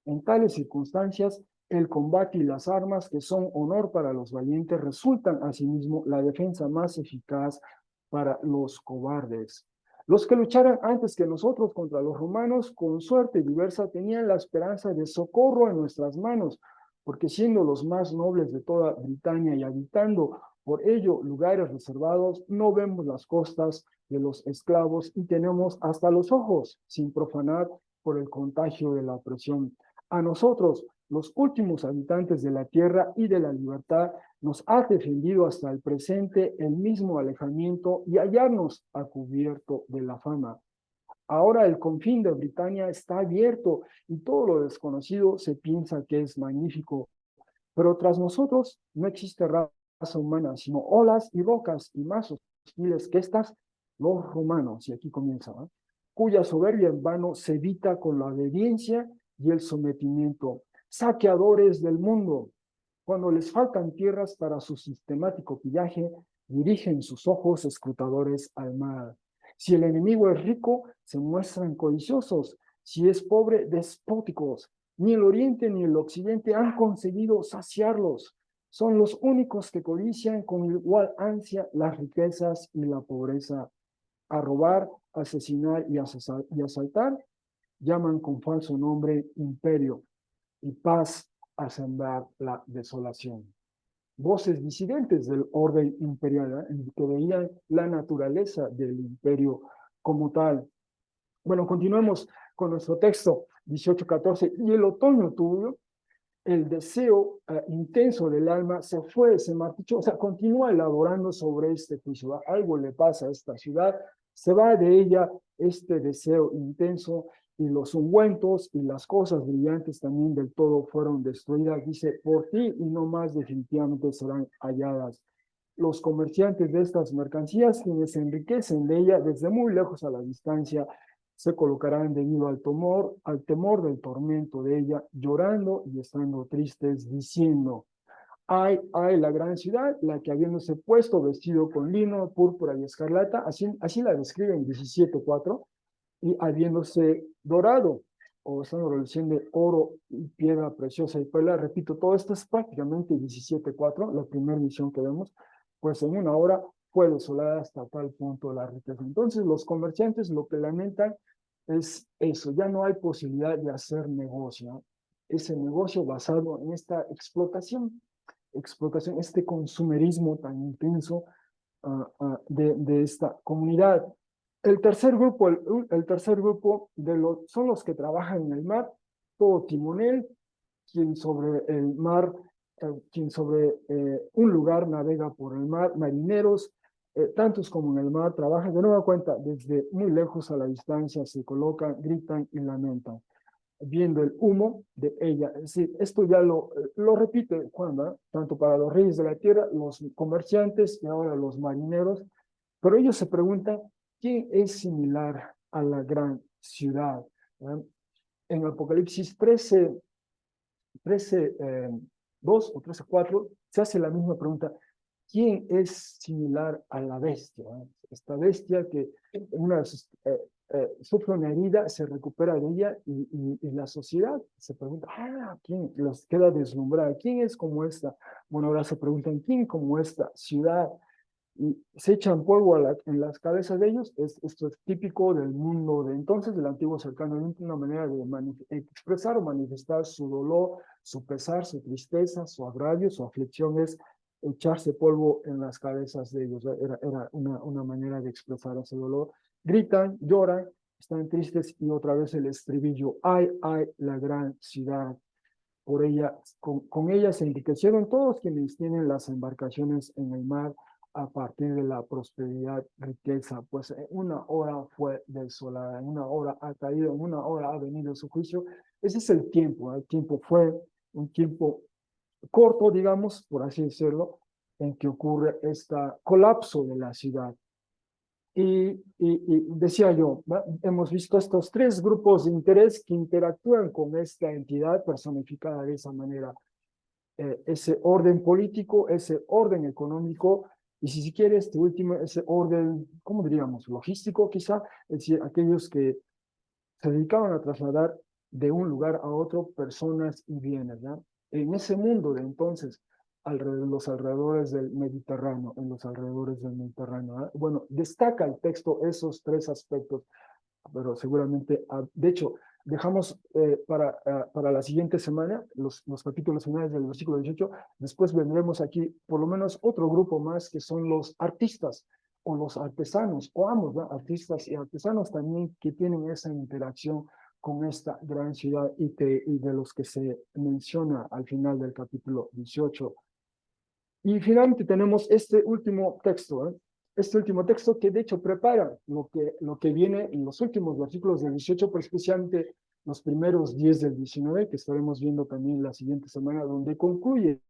En tales circunstancias, el combate y las armas, que son honor para los valientes, resultan asimismo la defensa más eficaz para los cobardes. Los que lucharan antes que nosotros contra los romanos, con suerte diversa, tenían la esperanza de socorro en nuestras manos, porque siendo los más nobles de toda Britania y habitando por ello lugares reservados, no vemos las costas de los esclavos y tenemos hasta los ojos sin profanar por el contagio de la opresión. A nosotros, los últimos habitantes de la tierra y de la libertad, nos ha defendido hasta el presente el mismo alejamiento y hallarnos a cubierto de la fama. Ahora el confín de Britania está abierto y todo lo desconocido se piensa que es magnífico, pero tras nosotros no existe raza humana, sino olas y rocas y más hostiles que estas, los romanos, y aquí comienza, ¿eh? Cuya soberbia en vano se evita con la obediencia y el sometimiento, saqueadores del mundo. Cuando les faltan tierras para su sistemático pillaje, dirigen sus ojos escrutadores al mar. Si el enemigo es rico, se muestran codiciosos. Si es pobre, despóticos. Ni el oriente ni el occidente han conseguido saciarlos. Son los únicos que codician con igual ansia las riquezas y la pobreza. A robar, asesinar y asaltar, llaman con falso nombre imperio, y paz a sembrar la desolación. Voces disidentes del orden imperial, que veían la naturaleza del imperio como tal. Bueno, continuemos con nuestro texto 18:14. Y el otoño tuyo, el deseo intenso del alma se fue, se marchó, o sea, continúa elaborando sobre este juicio. Algo le pasa a esta ciudad, se va de ella este deseo intenso y los ungüentos y las cosas brillantes también del todo fueron destruidas. Dice, por ti y no más definitivamente serán halladas. Los comerciantes de estas mercancías, quienes se enriquecen de ella desde muy lejos a la distancia, se colocarán debido al temor del tormento de ella, llorando y estando tristes, diciendo, ay, la gran ciudad, la que habiéndose puesto vestido con lino, púrpura y escarlata, así la describe en 17:4, y habiéndose dorado, o estando reluciendo de oro y piedra preciosa y perla, repito, todo esto es prácticamente 17:4, la primera visión que vemos, pues en una hora fue desolada hasta tal punto la riqueza. Entonces los comerciantes lo que lamentan es eso, ya no hay posibilidad de hacer negocio, ¿no? Ese negocio basado en esta explotación, este consumerismo tan intenso de esta comunidad. El tercer grupo son los que trabajan en el mar, todo timonel, quien sobre el mar, quien sobre un lugar navega por el mar, marineros, tantos como en el mar, trabajan de nueva cuenta, desde muy lejos a la distancia, se colocan, gritan y lamentan, viendo el humo de ella. Es decir, esto ya lo repite Juan, ¿verdad? Tanto para los reyes de la tierra, los comerciantes y ahora los marineros, pero ellos se preguntan, ¿quién es similar a la gran ciudad? ¿Verdad? En Apocalipsis 2 o 13:4 se hace la misma pregunta. ¿Quién es similar a la bestia? Esta bestia que sufre una herida, se recupera de ella y la sociedad se pregunta, ¿quién los queda deslumbrada? ¿Quién es como esta? Bueno, ahora se preguntan, ¿quién como esta ciudad? Y se echan polvo en las cabezas de ellos. Esto es típico del mundo de entonces, del antiguo cercano, una manera de expresar o manifestar su dolor, su pesar, su tristeza, su agravio, su aflicción es echarse polvo en las cabezas de ellos. Era una manera de expresar ese dolor. Gritan, lloran, están tristes y otra vez el estribillo, ay, la gran ciudad. Por ella, con ella se enriquecieron todos quienes tienen las embarcaciones en el mar a partir de la prosperidad, riqueza, pues en una hora fue desolada, en una hora ha caído, en una hora ha venido su juicio. Ese es el tiempo. El tiempo fue un tiempo corto, digamos, por así decirlo, en que ocurre este colapso de la ciudad. Y decía yo, hemos visto estos tres grupos de interés que interactúan con esta entidad personificada de esa manera. Ese orden político, ese orden económico, y si quiere este último, ese orden, ¿cómo diríamos? Logístico quizá, es decir, aquellos que se dedicaban a trasladar de un lugar a otro personas y bienes, ¿no? En ese mundo de entonces, los alrededores del Mediterráneo, en los alrededores del Mediterráneo, ¿no? Bueno, destaca el texto esos tres aspectos. pero seguramente, de hecho, dejamos para la siguiente semana los capítulos finales del versículo 18. Después vendremos aquí por lo menos otro grupo más que son los artistas o los artesanos, o ambos, ¿no? Artistas y artesanos también que tienen esa interacción con esta gran ciudad y de los que se menciona al final del capítulo 18. Y finalmente tenemos este último texto, ¿eh? Este último texto que de hecho prepara lo que viene en los últimos versículos del 18, pero especialmente los primeros 10 del 19, que estaremos viendo también la siguiente semana, donde concluye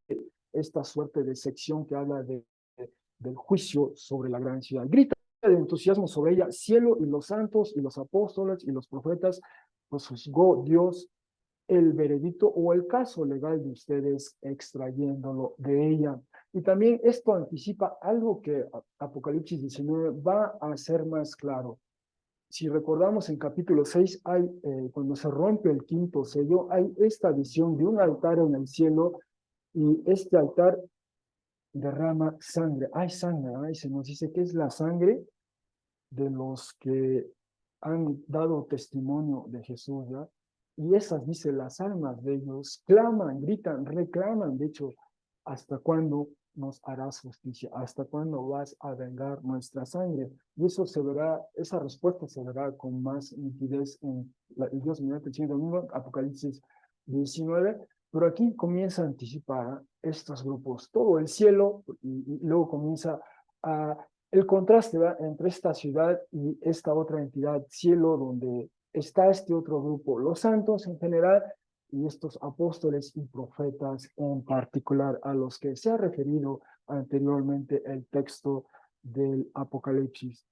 esta suerte de sección que habla del juicio sobre la gran ciudad. Grita de entusiasmo sobre ella, cielo y los santos y los apóstoles y los profetas, pues juzgó Dios el veredicto o el caso legal de ustedes extrayéndolo de ella. Y también esto anticipa algo que Apocalipsis 19 va a ser más claro. Si recordamos en capítulo 6, cuando se rompe el quinto sello, hay esta visión de un altar en el cielo y este altar derrama sangre. Hay sangre, se nos dice que es la sangre de los que han dado testimonio de Jesús, ¿ya? Y esas, dice, las almas de ellos claman, gritan, reclaman, de hecho, ¿hasta cuándo nos harás justicia? ¿Hasta cuándo vas a vengar nuestra sangre? Y eso se verá, esa respuesta se verá con más nitidez en el Dios mediante el siguiente domingo, Apocalipsis 19, pero aquí comienza a anticipar estos grupos, todo el cielo, y luego comienza a el contraste, ¿va?, entre esta ciudad y esta otra entidad, cielo, donde está este otro grupo, los santos en general y estos apóstoles y profetas en particular, a los que se ha referido anteriormente el texto del Apocalipsis.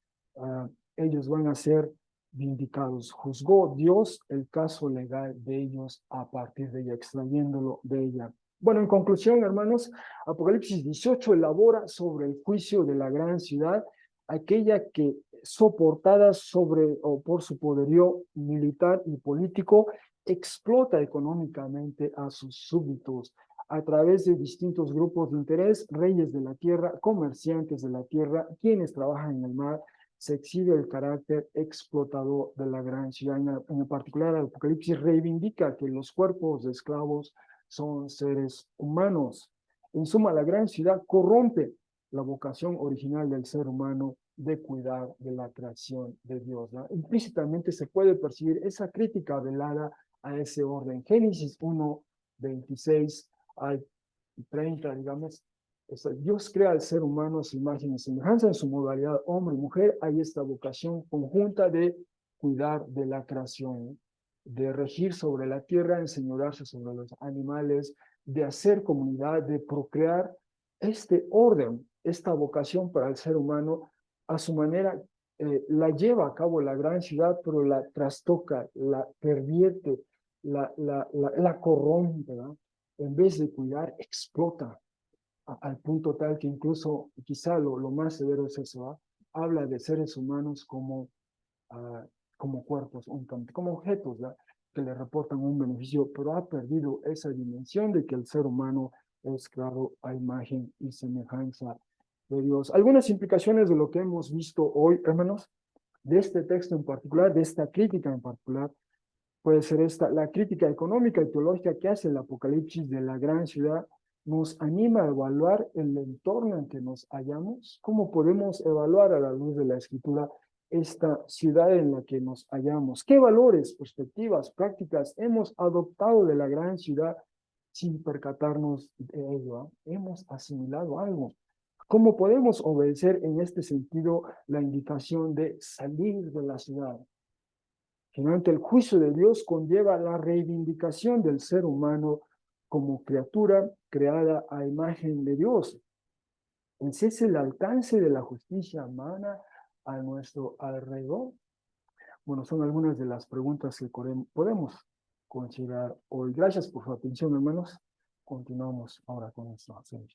Ellos van a ser vindicados. Juzgó Dios el caso legal de ellos a partir de ella, extrayéndolo de ella. Bueno, en conclusión, hermanos, Apocalipsis 18 elabora sobre el juicio de la gran ciudad, aquella que soportada sobre o por su poderío militar y político, explota económicamente a sus súbditos a través de distintos grupos de interés, reyes de la tierra, comerciantes de la tierra, quienes trabajan en el mar. Se exhibe el carácter explotador de la gran ciudad. En particular, el Apocalipsis reivindica que los cuerpos de esclavos son seres humanos. En suma, la gran ciudad corrompe la vocación original del ser humano de cuidar de la creación de Dios, ¿no? Implícitamente se puede percibir esa crítica velada a ese orden. Génesis 1, 26 al 30, digamos, Dios crea al ser humano a su imagen y semejanza, en su modalidad hombre y mujer. Hay esta vocación conjunta de cuidar de la creación, de regir sobre la tierra, enseñorearse sobre los animales, de hacer comunidad, de procrear. Este orden, esta vocación para el ser humano, a su manera, la lleva a cabo la gran ciudad, pero la trastoca, la pervierte, la corrompe, ¿no? En vez de cuidar, explota al punto tal que incluso, quizá lo más severo es eso, ¿eh? Habla de seres humanos uh, como cuerpos, como objetos, ¿verdad?, que le reportan un beneficio, pero ha perdido esa dimensión de que el ser humano es creado a imagen y semejanza de Dios. Algunas implicaciones de lo que hemos visto hoy, hermanos, de este texto en particular, de esta crítica en particular, puede ser la crítica económica y teológica que hace el Apocalipsis de la gran ciudad, nos anima a evaluar el entorno en que nos hallamos. ¿Cómo podemos evaluar a la luz de la Escritura esta ciudad en la que nos hallamos? ¿Qué valores, perspectivas, prácticas hemos adoptado de la gran ciudad sin percatarnos de ello? ¿Hemos asimilado algo? ¿Cómo podemos obedecer en este sentido la invitación de salir de la ciudad? Finalmente, el juicio de Dios conlleva la reivindicación del ser humano como criatura creada a imagen de Dios. Ese es el alcance de la justicia humana a nuestro alrededor. Bueno, son algunas de las preguntas que podemos considerar hoy. Gracias por su atención, hermanos. Continuamos ahora con nuestra serie.